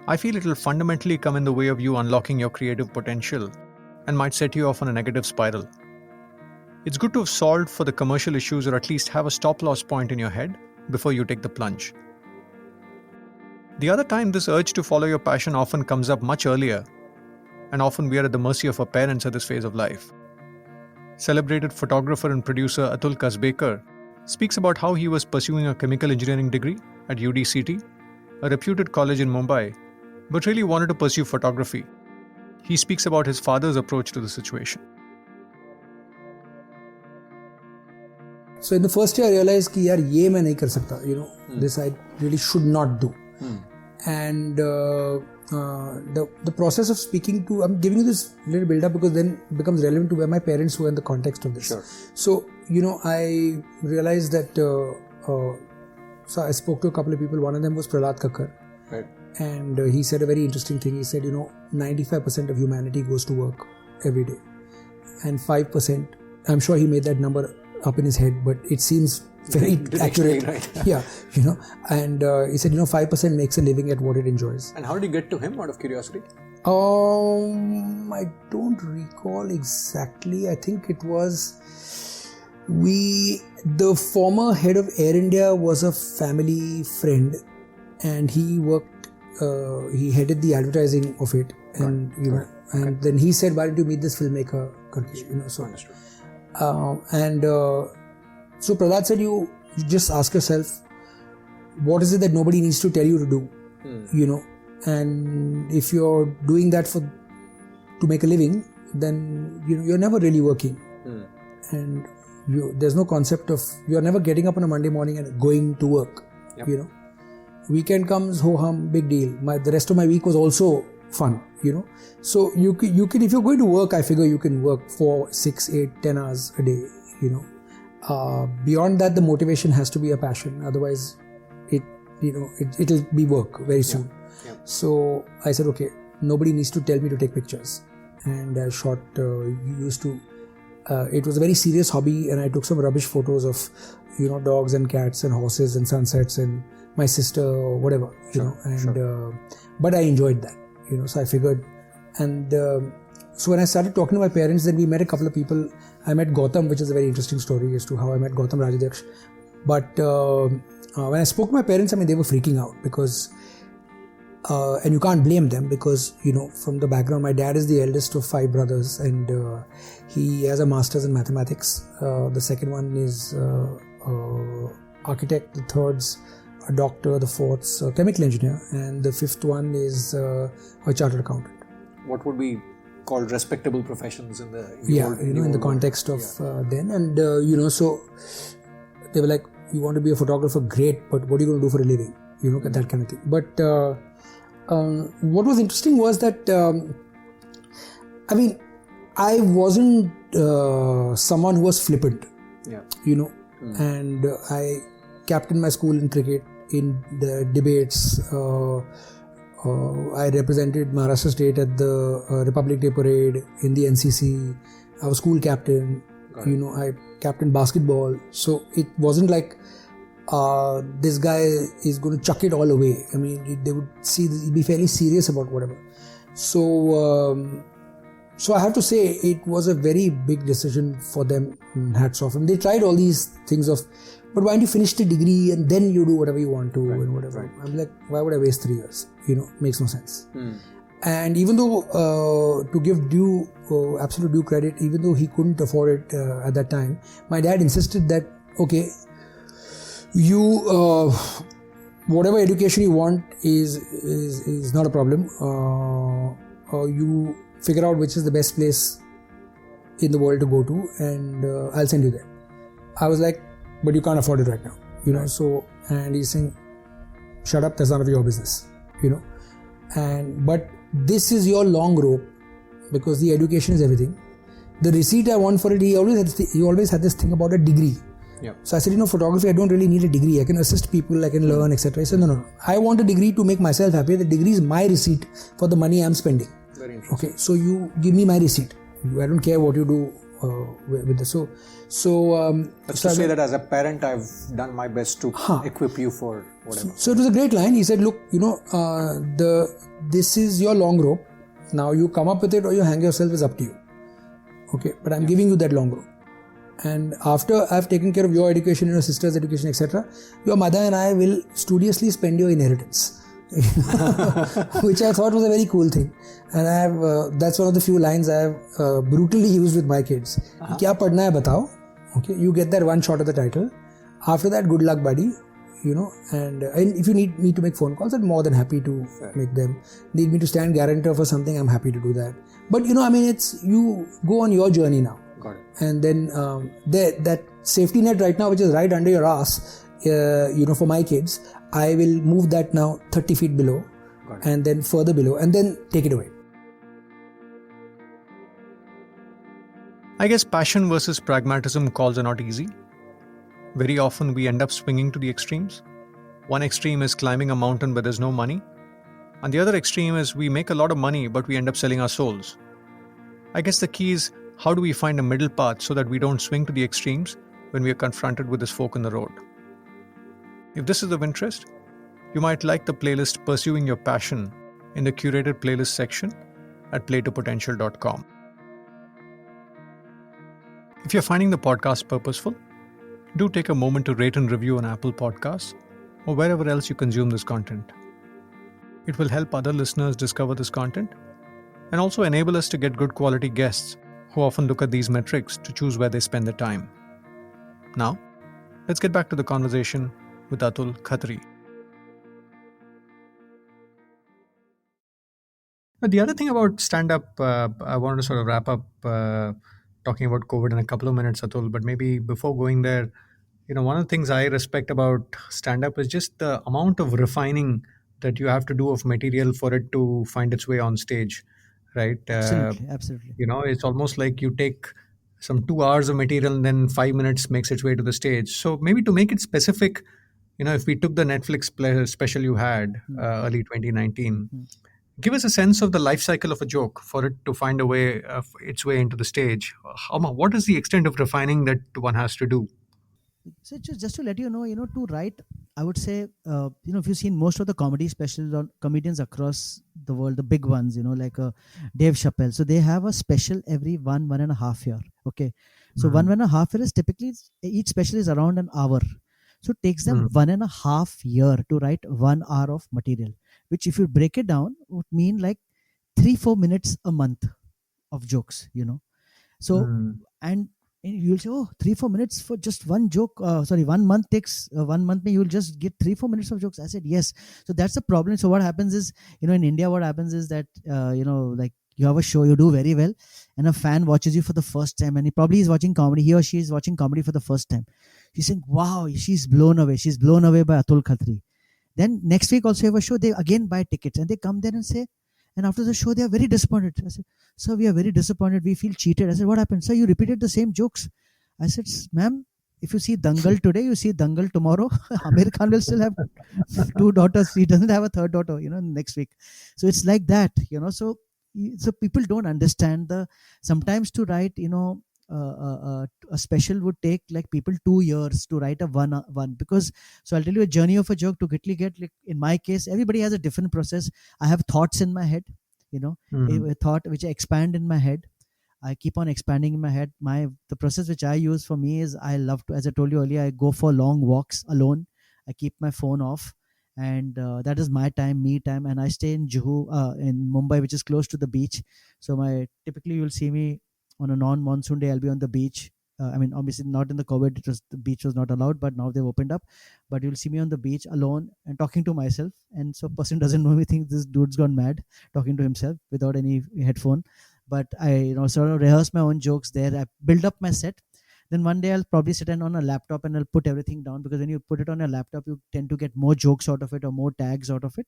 I feel it will fundamentally come in the way of you unlocking your creative potential and might set you off on a negative spiral. It's good to have solved for the commercial issues, or at least have a stop-loss point in your head before you take the plunge. The other time, this urge to follow your passion often comes up much earlier, and often we are at the mercy of our parents at this phase of life. Celebrated photographer and producer Atul Khatri speaks about how he was pursuing a chemical engineering degree at UDCT, a reputed college in Mumbai, but really wanted to pursue photography. He speaks about his father's approach to the situation. So in the first year I realized कि यार ये मैं नहीं कर सकता, this I really should not do. And the process of speaking to, I'm giving you this little build up because then it becomes relevant to where my parents were in the context of this. Sure. So I realized that so I spoke to a couple of people. One of them was Prahlad Kakkar. Right. And he said a very interesting thing. He said, 95% of humanity goes to work every day, and 5%, I'm sure he made that number up in his head, but it seems very accurate. Right. Yeah, and he said, 5% makes a living at what it enjoys. And how did you get to him, out of curiosity? I don't recall exactly. I think it was the former head of Air India was a family friend, and he worked, he headed the advertising of it, and and then he said, why don't you meet this filmmaker? So understood. So Prahlad said, you just ask yourself, what is it that nobody needs to tell you to do? And if you're doing that to make a living, then you're never really working. And there's no concept of, you're never getting up on a Monday morning and going to work. Weekend comes, ho hum, big deal. The rest of my week was also fun, So you can if you're going to work, I figure you can work 4, 6, 8, 10 hours a day, Beyond that, the motivation has to be a passion. Otherwise, it'll be work very soon. Yeah. So I said, okay, nobody needs to tell me to take pictures. And I shot, it was a very serious hobby, and I took some rubbish photos of, dogs and cats and horses and sunsets and my sister or whatever, but I enjoyed that, so I figured. And so when I started talking to my parents, then we met a couple of people. I met Gautam, which is a very interesting story as to how I met Gautam Rajadhyaksha. But when I spoke to my parents, they were freaking out because, and you can't blame them because, from the background, my dad is the eldest of 5 brothers, and he has a master's in mathematics. The second one is architect, the third's a doctor, the fourth's a chemical engineer, and the fifth one is a chartered accountant. What would be called respectable professions in the in the context of then, and so they were like, you want to be a photographer, great, but what are you going to do for a living, that kind of thing. But what was interesting was that I wasn't someone who was flippant, and I captained my school in cricket, in the debates. I represented Maharashtra State at the Republic Day Parade in the NCC. I was school captain. I captained basketball. So it wasn't like this guy is going to chuck it all away. They would be fairly serious about whatever. So I have to say it was a very big decision for them. Hats off. And they tried all these things of, but why don't you finish the degree and then you do whatever you want to and whatever. Right. I'm like, why would I waste 3 years? Makes no sense. And even though to give absolute due credit, even though he couldn't afford it at that time, my dad insisted that, okay, you whatever education you want is not a problem. You figure out which is the best place in the world to go to, and I'll send you there. I was like, but you can't afford it right now, So, and he's saying, shut up, that's none of your business, but this is your long rope, because the education is everything. The receipt I want for it, he always had this thing about a degree. Yep. So I said, photography, I don't really need a degree. I can assist people, I can learn, etc. He said, no. I want a degree to make myself happy. The degree is my receipt for the money I'm spending. Very interesting. Okay, so you give me my receipt. I don't care what you do with this. Let's just say that as a parent, I've done my best to equip you for whatever. So it was a great line. He said, look, this is your long rope. Now you come up with it or you hang yourself, is up to you. Okay, but I'm giving you that long rope. And after I've taken care of your education, your sister's education, etc., your mother and I will studiously spend your inheritance. Which I thought was a very cool thing, and I have that's one of the few lines I have brutally used with my kids. Kya padna hai batao? Okay, you get that one shot of the title. After that, good luck, buddy. And if you need me to make phone calls, I'm more than happy to make them. Need me to stand guarantor for something, I'm happy to do that. But it's you go on your journey now. Got it. And then that safety net right now, which is right under your ass, for my kids, I will move that now 30 feet below, and then further below, and then take it away. I guess passion versus pragmatism calls are not easy. Very often we end up swinging to the extremes. One extreme is climbing a mountain but there's no money. And the other extreme is we make a lot of money but we end up selling our souls. I guess the key is, how do we find a middle path so that we don't swing to the extremes when we are confronted with this fork in the road? If this is of interest, you might like the playlist Pursuing Your Passion in the curated playlist section at playtopotential.com. If you're finding the podcast purposeful, do take a moment to rate and review on Apple Podcasts or wherever else you consume this content. It will help other listeners discover this content and also enable us to get good quality guests who often look at these metrics to choose where they spend their time. Now, let's get back to the conversation with Atul Khatri. But the other thing about stand-up, I wanted to sort of wrap up talking about COVID in a couple of minutes, Atul, but maybe before going there, One of the things I respect about stand-up is just the amount of refining that you have to do of material for it to find its way on stage, right? Absolutely. It's almost like you take some 2 hours of material and then 5 minutes makes its way to the stage. So maybe to make it specific, if we took the Netflix special you had early 2019, give us a sense of the life cycle of a joke for it to find a way its way into the stage. What is the extent of refining that one has to do? So just to let you know, to write, I would say, if you've seen most of the comedy specials on comedians across the world, the big ones, like Dave Chappelle. So they have a special every 1.5 year. Okay. So 1.5 year is typically, each special is around an hour. So it takes them 1.5 year to write 1 hour of material, which if you break it down would mean like 3-4 minutes a month of jokes, So, and you'll say, oh, 3-4 minutes for just one joke. 1 month takes 1 month. You'll just get 3-4 minutes of jokes. I said, yes. So that's the problem. So what happens is, in India, what happens is that, like you have a show, you do very well, and a fan watches you for the first time, and he probably is watching comedy. He or she is watching comedy for the first time. She's saying, wow, she's blown away. She's blown away by Atul Khatri. Then next week also have a show. They again buy tickets and they come there and say, and after the show, they are very disappointed. I said, sir, we are very disappointed. We feel cheated. I said, what happened? Sir, you repeated the same jokes. I said, ma'am, if you see Dangal today, you see Dangal tomorrow. Amir Khan will still have 2 daughters. He doesn't have a third daughter, next week. So it's like that, So people don't understand sometimes to write, a special would take like people 2 years to write a one because so I'll tell you a journey of a joke to quickly get, like in my case, everybody has a different process. I have thoughts in my head, a thought which I expand in my head. I keep on expanding in my head. The process which I use for me is I love to, as I told you earlier, I go for long walks alone. I keep my phone off, and that is my time, me time. And I stay in Juhu, in Mumbai, which is close to the beach. So typically you'll see me on a non-monsoon day. I'll be on the beach. Obviously not in the COVID, the beach was not allowed, but now they've opened up. But you'll see me on the beach alone and talking to myself. And so person doesn't know me, thinks this dude's gone mad talking to himself without any headphone. But I sort of rehearse my own jokes there. I build up my set. Then one day I'll probably sit on a laptop and I'll put everything down, because when you put it on a laptop, you tend to get more jokes out of it or more tags out of it.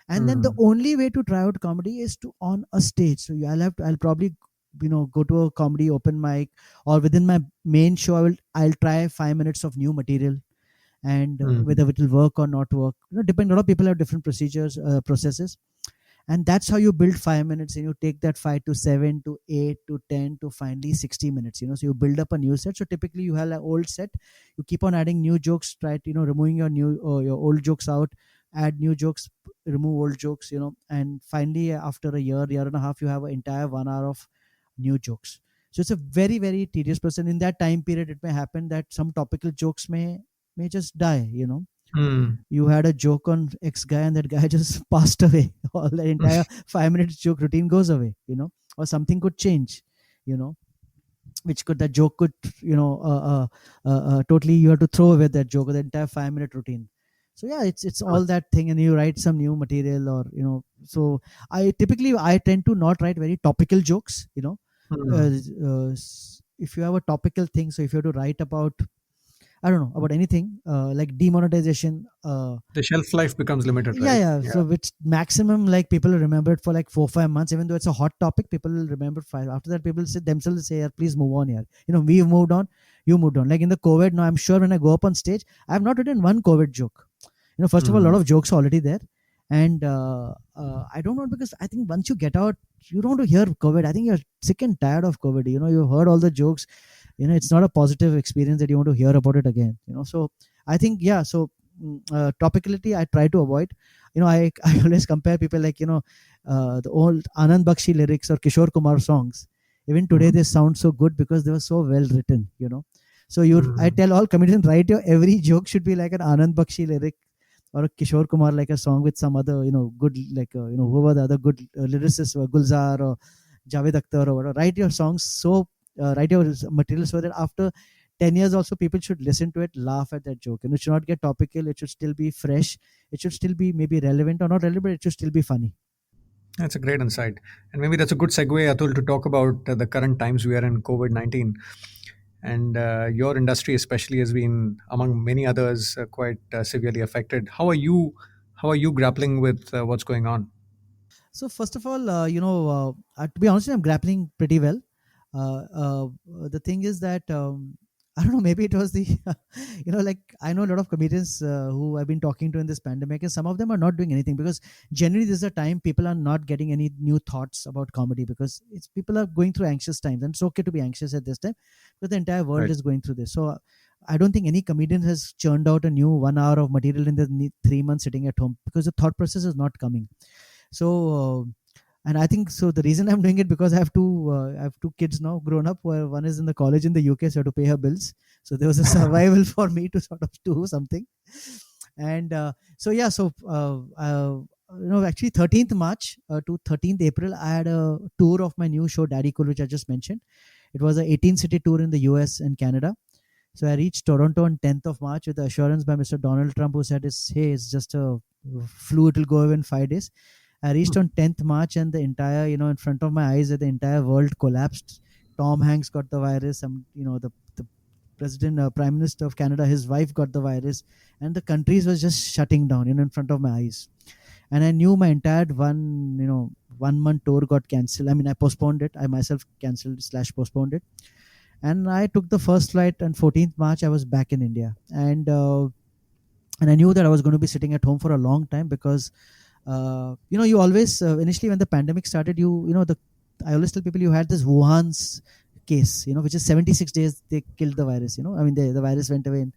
And then the only way to try out comedy is to on a stage. So I'll probably go to a comedy open mic, or within my main show I'll try 5 minutes of new material, and whether it will work or not work, depending. A lot of people have different processes, and that's how you build 5 minutes, and you take that 5 to 7 to 8 to 10 to finally 60 minutes, so you build up a new set. So typically you have an old set, you keep on adding new jokes, try to removing your old jokes out, add new jokes, remove old jokes, and finally after a year and a half, you have an entire 1 hour of new jokes. So it's a very, very tedious process. In that time period, it may happen that some topical jokes may just die. You had a joke on X guy and that guy just passed away. All the entire 5 minutes joke routine goes away. Or something could change. That joke could totally, you have to throw away that joke or the entire 5 minute routine. So yeah, it's all that thing, and you write some new material, or so I tend to not write very topical jokes. If you have a topical thing, so if you have to write about, I don't know, about anything like demonetization, the shelf life becomes limited, right? Yeah. So it's maximum, like people will remember it for like 4-5 months, even though it's a hot topic. People will remember 5. After that, people themselves say, please move on here. We've moved on, you moved on. Like in the COVID, now I'm sure when I go up on stage, I have not written one COVID joke. First of all, a lot of jokes are already there, and I don't know, because I think once you get out, you don't want to hear COVID. I think you're sick and tired of COVID. You've heard all the jokes. It's not a positive experience that you want to hear about it again. So I think, yeah. So topicality I try to avoid. I always compare people like the old Anand Bakshi lyrics or Kishore Kumar songs. Even today they sound so good because they were so well written. So I tell all comedians, write your every joke should be like an Anand Bakshi lyric, or a Kishore Kumar, like a song with some other, good, like, whoever the other good lyricists were, Gulzar or Javed Akhtar or whatever. Write your songs write your material so that after 10 years also people should listen to it, laugh at that joke. And it should not get topical, it should still be fresh, it should still be maybe relevant or not relevant, it should still be funny. That's a great insight. And maybe that's a good segue, Atul, to talk about the current times we are in, COVID-19. and your industry especially has been, among many others, quite severely affected. How are you grappling with what's going on? So first of all, to be honest, I'm grappling pretty well. The thing is that I don't know. Maybe it was the, like I know a lot of comedians who I've been talking to in this pandemic, and some of them are not doing anything because generally this is a time people are not getting any new thoughts about comedy because it's people are going through anxious times, and it's okay to be anxious at this time because the entire world is going through this. So I don't think any comedian has churned out a new 1 hour of material in the 3 months sitting at home because the thought process is not coming. So and I think so the reason I'm doing it because I have two kids now grown up, where one is in the college in the UK, so I have to pay her bills. So there was a survival for me to sort of do something. And actually 13th March to 13th April I had a tour of my new show Daddy Cool, which I just mentioned. It was a 18 city tour in the US and Canada. So I reached Toronto on 10th of March with the assurance by Mr. Donald Trump, who said, it's just a flu, it will go away in 5 days. I reached on 10th March and the entire, in front of my eyes, the entire world collapsed. Tom Hanks got the virus. The president, Prime Minister of Canada, his wife got the virus, and the countries was just shutting down, in front of my eyes. And I knew my entire 1 month tour got cancelled. I mean, I postponed it. I myself cancelled / postponed it. And I took the first flight on 14th March. I was back in India, and I knew that I was going to be sitting at home for a long time because you always initially when the pandemic started, I always tell people you had this Wuhan's case, which is 76 days they killed the virus. The virus went away and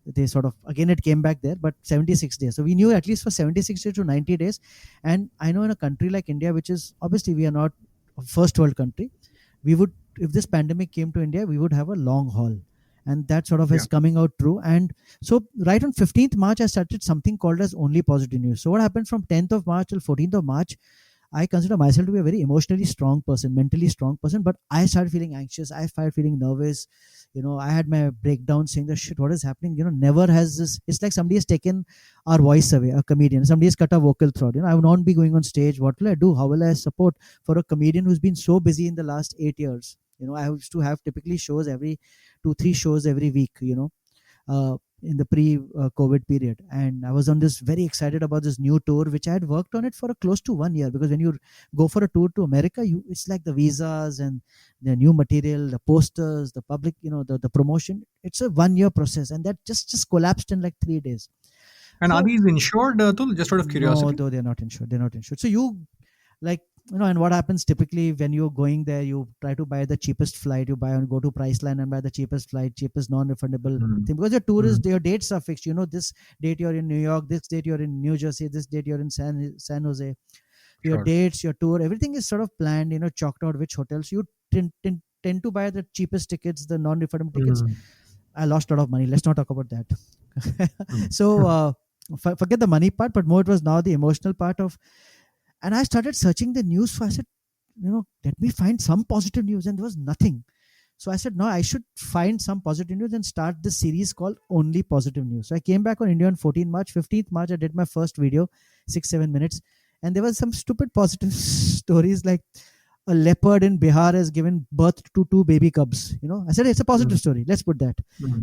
they sort of again it came back there, but 76 days. So we knew at least for 76 days to 90 days. And I know in a country like India, which is obviously we are not a first world country, we would, if this pandemic came to India, we would have a long haul. And that sort of is coming out true. And so right on 15th March, I started something called as Only Positive News. So what happened from 10th of March till 14th of March, I consider myself to be a very emotionally strong person, mentally strong person, but I started feeling anxious. I started feeling nervous. I had my breakdown saying that shit, what is happening? Never has this, it's like somebody has taken our voice away, a comedian. Somebody has cut our vocal throat. I will not be going on stage. What will I do? How will I support for a comedian who's been so busy in the last 8 years? I used to have typically shows every 2-3 shows every week, in the pre-COVID period. And I was on this very excited about this new tour, which I had worked on it for close to 1 year, because when you go for a tour to America, it's like the visas and the new material, the posters, the public, the promotion. It's a 1 year process, and that just collapsed in like 3 days. And are these insured, Atul? Just out of curiosity. No, they're not insured. So you and what happens typically when you're going there, you try to buy the cheapest flight. You go to Priceline and buy the cheapest flight, cheapest non-refundable thing, because your tour is, your dates are fixed. This date you're in New York, this date you're in New Jersey, this date you're in San Jose. Your dates, your tour, everything is sort of planned, chalked out which hotels. You tend to buy the cheapest tickets, the non-refundable tickets. I lost a lot of money. Let's not talk about that. So forget the money part, but more it was now the emotional part of. And I started searching the news for, I said, let me find some positive news. And there was nothing. So I said, no, I should find some positive news and start this series called Only Positive News. So I came back on India on 14th March. 15th March, I did my first video, 6-7 minutes. And there was some stupid positive stories like a leopard in Bihar has given birth to 2 baby cubs. I said, it's a positive story. Let's put that.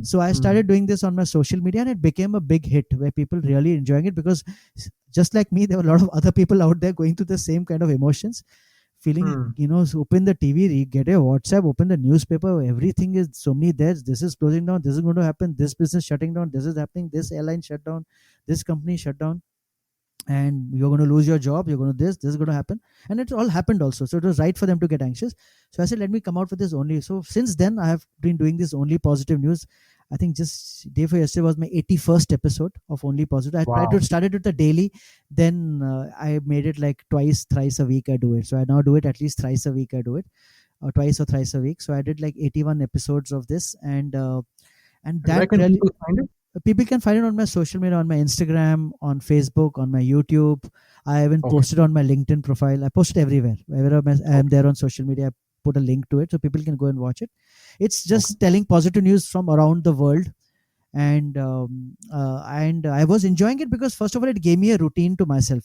So I started doing this on my social media, and it became a big hit where people really enjoying it, because just like me, there were a lot of other people out there going through the same kind of emotions, feeling, open the TV, get a WhatsApp, open the newspaper, everything is so many there. This is closing down. This is going to happen. This business shutting down. This is happening. This airline shut down. This company shut down. And you're going to lose your job, you're going to this is going to happen. And it all happened also. So it was right for them to get anxious. So I said, let me come out with this only. So since then, I have been doing this Only Positive News. I think just day for yesterday was my 81st episode of Only Positive. I started with the daily. Then I made it like thrice a week I do it. So I now do it at least thrice a week I do it. Or twice or thrice a week. So I did like 81 episodes of this. And that really... People can find it on my social media, on my Instagram, on Facebook, on my YouTube. I even posted on my LinkedIn profile. I posted everywhere. Wherever I am there on social media, I put a link to it so people can go and watch it. It's just telling positive news from around the world. And I was enjoying it because, first of all, it gave me a routine to myself.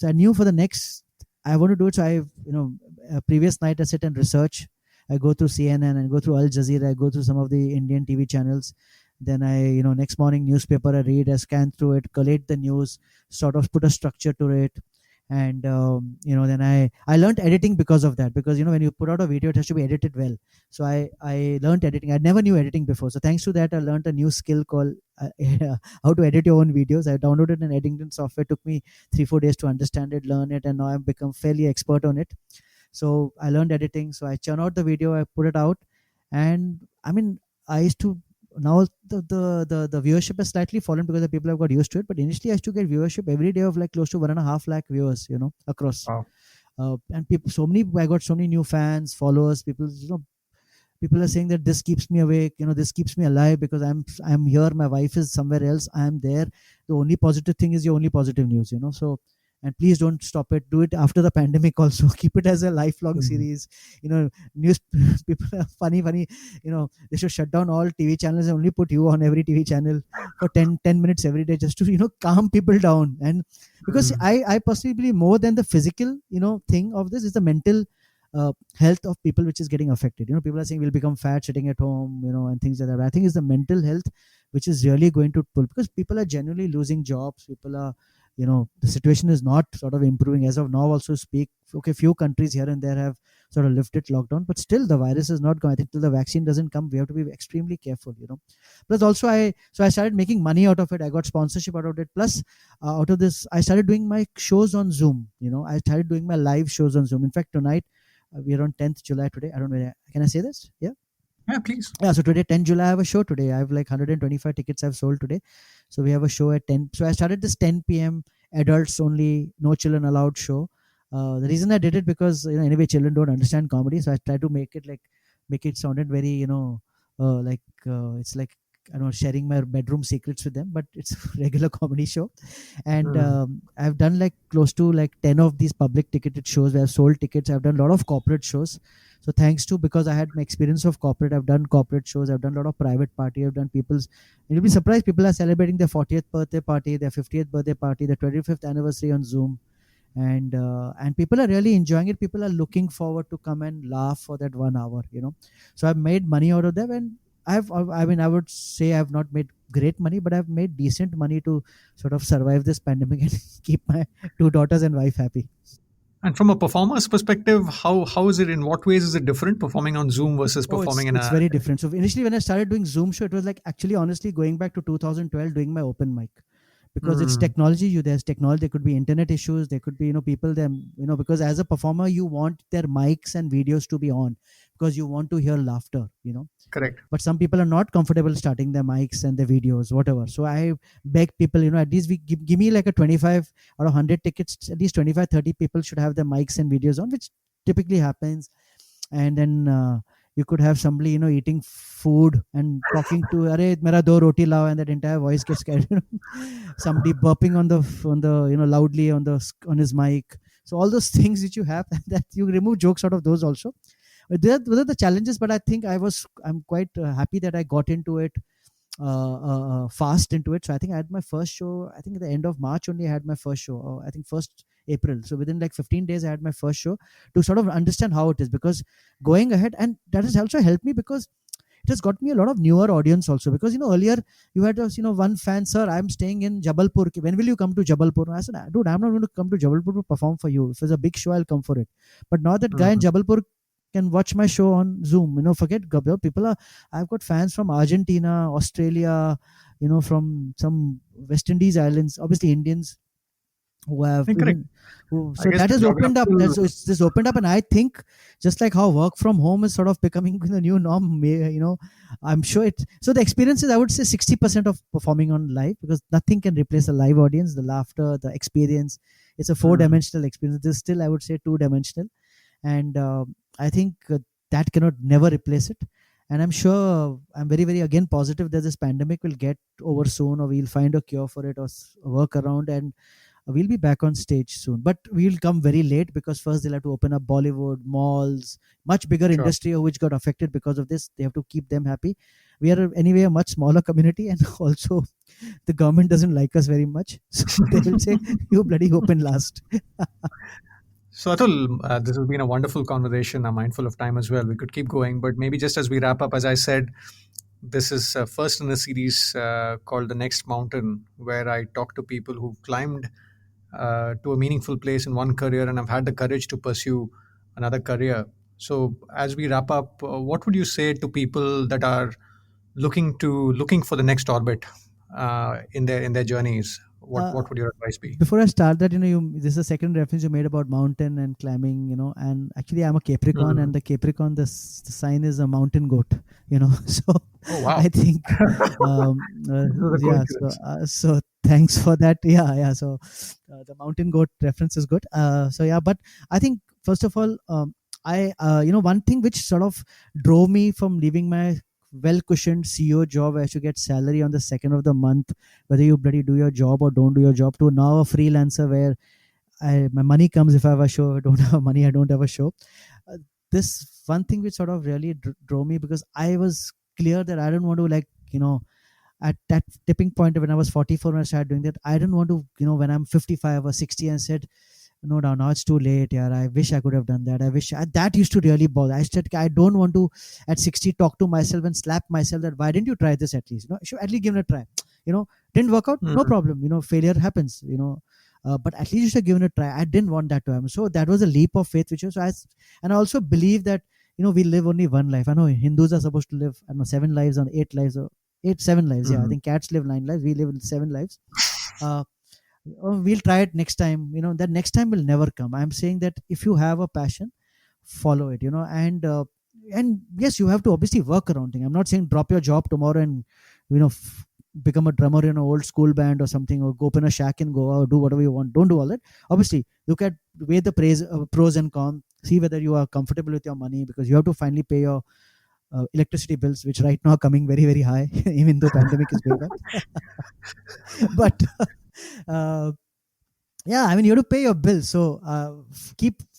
I knew for the next, I want to do it. So previous night I sit and research. I go through CNN and go through Al Jazeera. I go through some of the Indian TV channels. Then I, next morning newspaper I read, I scan through it, collate the news, sort of put a structure to it. And then I learned editing because of that, because when you put out a video, it has to be edited well. So I learned editing. I never knew editing before, so thanks to that I learned a new skill called how to edit your own videos. I downloaded an editing software. It took me 3-4 days to understand it, learn it, and now I've become fairly expert on it. So I learned editing, so I churn out the video, I put it out. And I mean, I used to, now the viewership has slightly fallen because the people have got used to it, but initially I used to get viewership every day of like close to 1.5 lakh viewers, across. Wow. And people, I got so many new fans, followers. People are saying that this keeps me awake, this keeps me alive, because I'm here, my wife is somewhere else, I'm there. The only positive thing is your only positive news, so. And please don't stop it. Do it after the pandemic also. Keep it as a lifelong series. News people are funny. They should shut down all TV channels and only put you on every TV channel for 10 minutes every day, just to calm people down. And because I personally believe more than the physical thing of this is the mental health of people which is getting affected. People are saying we'll become fat sitting at home, and things like that. But I think it's the mental health which is really going to pull, because people are genuinely losing jobs. People are, the situation is not sort of improving as of now. Also speak, okay, few countries here and there have sort of lifted lockdown, but still the virus is not going. I think till the vaccine doesn't come, we have to be extremely careful. Plus also I started making money out of it. I got sponsorship out of it. Plus out of this, I started doing my shows on Zoom. I started doing my live shows on Zoom. In fact, tonight we are on 10th July today. I don't know. Can I say this? Yeah. Yeah, please. Yeah, so today, 10 July, I have a show today. I have like 125 tickets I've sold today. So we have a show at 10. So I started this 10 p.m. adults only, no children allowed show. The reason I did it because, anyway, children don't understand comedy. So I try to make it sounded very, it's like, I don't know, sharing my bedroom secrets with them, but it's a regular comedy show. And I've done like close to like 10 of these public ticketed shows where I've sold tickets. I've done a lot of corporate shows. So thanks to, because I had my experience of corporate, I've done corporate shows, I've done a lot of private party, I've done you'll be surprised, people are celebrating their 40th birthday party, their 50th birthday party, their 25th anniversary on Zoom. And people are really enjoying it. People are looking forward to come and laugh for that 1 hour, So I've made money out of them, and I would say I've not made great money, but I've made decent money to sort of survive this pandemic and keep my 2 daughters and wife happy. And from a performer's perspective, how is it, in what ways is it different performing on Zoom versus performing it's very different. So initially when I started doing Zoom show, it was like actually honestly going back to 2012 doing my open mic. Because it's technology, there's technology, there could be internet issues, there could be, people them, because as a performer, you want their mics and videos to be on because you want to hear laughter, Correct. But some people are not comfortable starting their mics and their videos, whatever. So I beg people, at least give me like a 25 out of 100 tickets, at least 25, 30 people should have their mics and videos on, which typically happens. And then you could have somebody, eating food and talking to, "Arey, mera do roti lao," and that entire voice gets carried. Somebody burping on the loudly on his mic. So all those things which you have, that you remove jokes out of those also. Those are the challenges, but I think I'm quite happy that I got into it fast into it. So I think I had my first show, I think at the end of March only I had my first show, I think 1st April. So within like 15 days I had my first show to sort of understand how it is, because going ahead, and that has also helped me because it has got me a lot of newer audience also, because earlier you had one fan, "Sir, I'm staying in Jabalpur, when will you come to Jabalpur?" I said, "Dude, I'm not going to come to Jabalpur to perform for you. If it's a big show, I'll come for it." But now that guy in Jabalpur can watch my show on Zoom, forget people I've got fans from Argentina, Australia, from some West Indies islands, obviously Indians who have so that has opened up. It's just opened up, and I think just like how work from home is sort of becoming the new norm, I'm sure it. So the experience is, I would say, 60% of performing on live, because nothing can replace a live audience, the laughter, the experience. It's a 4-dimensional experience. This is still, I would say, 2-dimensional, and I think that cannot never replace it. And I'm sure, I'm very, very again positive that this pandemic will get over soon, or we'll find a cure for it or work around, and we'll be back on stage soon. But we'll come very late, because first they'll have to open up Bollywood, malls, much bigger industry which got affected because of this. They have to keep them happy. We are anyway a much smaller community, and also the government doesn't like us very much. So they will say, "You bloody open last." So Atul, this has been a wonderful conversation. I'm mindful of time as well. We could keep going, but maybe just as we wrap up, as I said, this is first in a series called The Next Mountain, where I talk to people who've climbed to a meaningful place in one career and have had the courage to pursue another career. So as we wrap up, what would you say to people that are looking for the next orbit in their journeys? What would your advice be? Before I start that, this is the second reference you made about mountain and climbing, and actually I'm a Capricorn, and the Capricorn, the sign is a mountain goat, so wow. I think, so thanks for that. Yeah. So the mountain goat reference is good. But I think first of all, one thing which sort of drove me from leaving my well-cushioned CEO job, I should get salary on the 2nd of the month, whether you bloody do your job or don't do your job, to now a freelancer where my money comes if I have a show. I don't have money, I don't have a show. This one thing which sort of really drove me, because I was clear that I don't want to at that tipping point when I was 44 when I started doing that, I didn't want to, when I'm 55 or 60 and said, no, now it's too late. Yeah, I wish I could have done that. That used to really bother. I said, I don't want to at 60 talk to myself and slap myself that why didn't you try this at least? I should at least give it a try. Didn't work out, no problem. Failure happens. But at least you should have given it a try. I didn't want that to happen. So that was a leap of faith, and I also believe that we live only one life. I know Hindus are supposed to live 7 lives or 8 lives or 7 lives. Yeah, I think cats live 9 lives. We live 7 lives. We'll try it next time. That next time will never come. I'm saying that if you have a passion, follow it. And yes, you have to obviously work around it. I'm not saying drop your job tomorrow and become a drummer in an old school band or something, or go open a shack and go out, do whatever you want. Don't do all that. Obviously, weigh the pros and cons. See whether you are comfortable with your money, because you have to finally pay your electricity bills, which right now are coming very, very high, even though pandemic is going on. But you have to pay your bills. So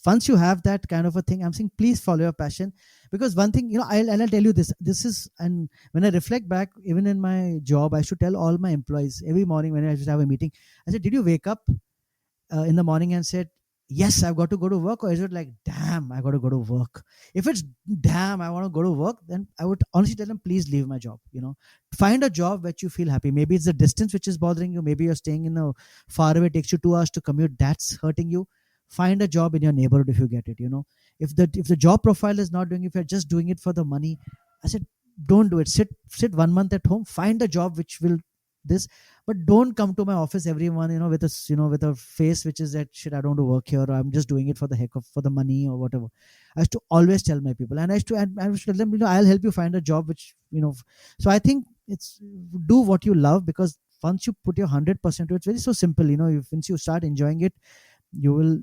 once you have that kind of a thing, I'm saying please follow your passion, because one thing, I'll tell you this is, and when I reflect back, even in my job, I should tell all my employees every morning when I should have a meeting, I said, did you wake up in the morning and said, yes, I've got to go to work? Or is it like, damn, I got to go to work? If it's damn, I want to go to work, then I would honestly tell them, please leave my job. Find a job which you feel happy. Maybe it's the distance which is bothering you. Maybe you're staying in a far away, takes you 2 hours to commute. That's hurting you. Find a job in your neighborhood if you get it. If the job profile is not doing, if you're just doing it for the money, I said, don't do it. Sit 1 month at home. Find a job which will this, but don't come to my office everyone with a face which is that shit, I don't want to work here, or I'm just doing it for the heck of, for the money or whatever. I used to always tell my people, and I used to tell them, I'll help you find a job which so I think it's do what you love, because once you put your 100% to it, it's very so simple. Once you start enjoying it, you will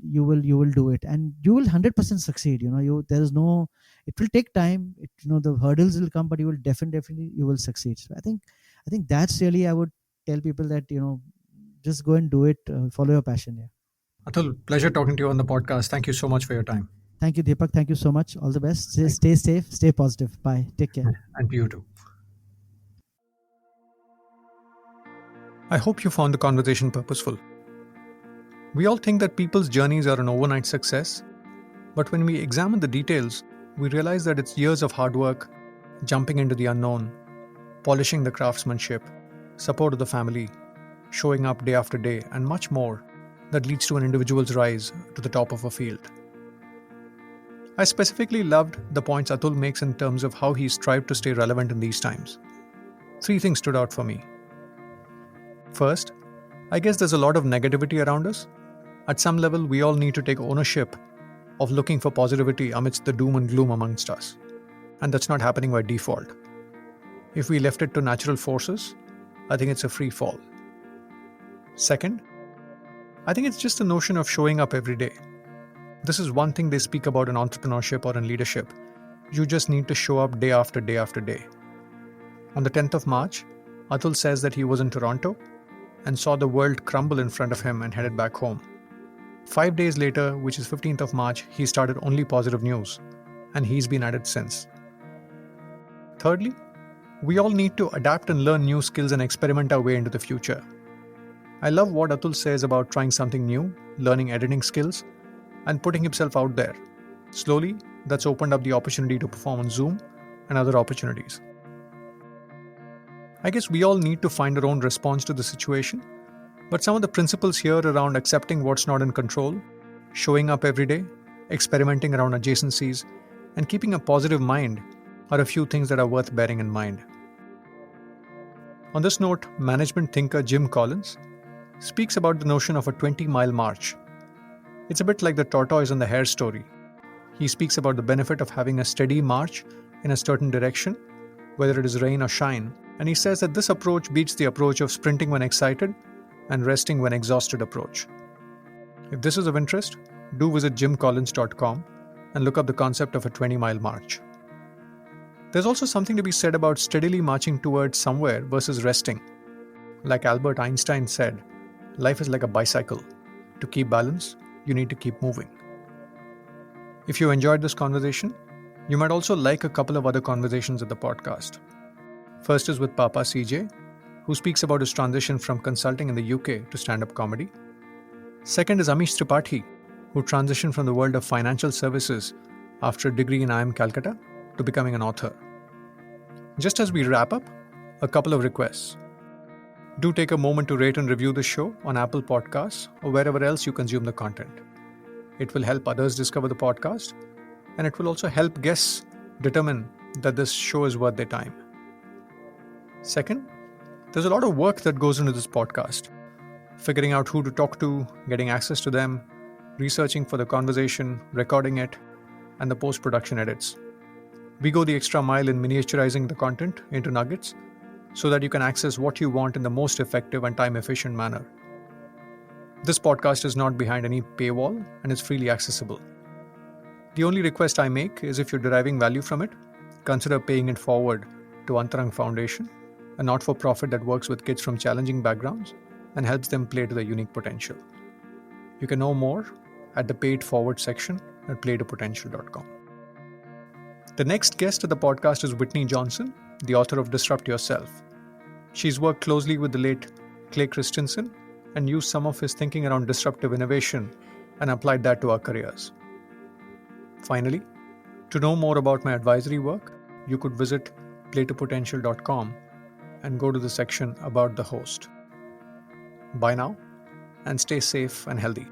do it, and you will 100% succeed. There is no, it will take time, the hurdles will come, but you will definitely you will succeed. So I think that's really, I would tell people that just go and do it, follow your passion. Yeah. Atul, pleasure talking to you on the podcast. Thank you so much for your time. Thank you, Deepak. Thank you so much. All the best. Stay safe, stay positive. Bye, take care. And you too. I hope you found the conversation purposeful. We all think that people's journeys are an overnight success, but when we examine the details, we realize that it's years of hard work, jumping into the unknown, polishing the craftsmanship, support of the family, showing up day after day, and much more that leads to an individual's rise to the top of a field. I specifically loved the points Atul makes in terms of how he strived to stay relevant in these times. 3 things stood out for me. First, I guess there's a lot of negativity around us. At some level, we all need to take ownership of looking for positivity amidst the doom and gloom amongst us. And that's not happening by default. If we left it to natural forces, I think it's a free fall. Second, I think it's just a notion of showing up every day. This is one thing they speak about in entrepreneurship or in leadership. You just need to show up day after day after day. On the 10th of March, Atul says that he was in Toronto and saw the world crumble in front of him and headed back home. 5 days later, which is 15th of March, he started only positive news, and he's been at it since. Thirdly, we all need to adapt and learn new skills and experiment our way into the future. I love what Atul says about trying something new, learning editing skills, and putting himself out there. Slowly, that's opened up the opportunity to perform on Zoom and other opportunities. I guess we all need to find our own response to the situation, but some of the principles here around accepting what's not in control, showing up every day, experimenting around adjacencies, and keeping a positive mind are a few things that are worth bearing in mind. On this note, management thinker Jim Collins speaks about the notion of a 20-mile march. It's a bit like the tortoise and the hare story. He speaks about the benefit of having a steady march in a certain direction, whether it is rain or shine, and he says that this approach beats the approach of sprinting when excited and resting when exhausted approach. If this is of interest, do visit jimcollins.com and look up the concept of a 20-mile march. There's also something to be said about steadily marching towards somewhere versus resting. Like Albert Einstein said, life is like a bicycle. To keep balance, you need to keep moving. If you enjoyed this conversation, you might also like a couple of other conversations at the podcast. First is with Papa CJ, who speaks about his transition from consulting in the UK to stand-up comedy. Second is Amish Tripathi, who transitioned from the world of financial services after a degree in IIM Calcutta to becoming an author. Just as we wrap up, a couple of requests. Do take a moment to rate and review the show on Apple Podcasts or wherever else you consume the content. It will help others discover the podcast, and it will also help guests determine that this show is worth their time. Second, there's a lot of work that goes into this podcast. Figuring out who to talk to, getting access to them, researching for the conversation, recording it, and the post-production edits. We go the extra mile in miniaturizing the content into nuggets so that you can access what you want in the most effective and time-efficient manner. This podcast is not behind any paywall and is freely accessible. The only request I make is if you're deriving value from it, consider paying it forward to Antarang Foundation, a not-for-profit that works with kids from challenging backgrounds and helps them play to their unique potential. You can know more at the Pay It Forward section at playtopotential.com. The next guest of the podcast is Whitney Johnson, the author of Disrupt Yourself. She's worked closely with the late Clay Christensen and used some of his thinking around disruptive innovation and applied that to our careers. Finally, to know more about my advisory work, you could visit playtopotential.com and go to the section about the host. Bye now, and stay safe and healthy.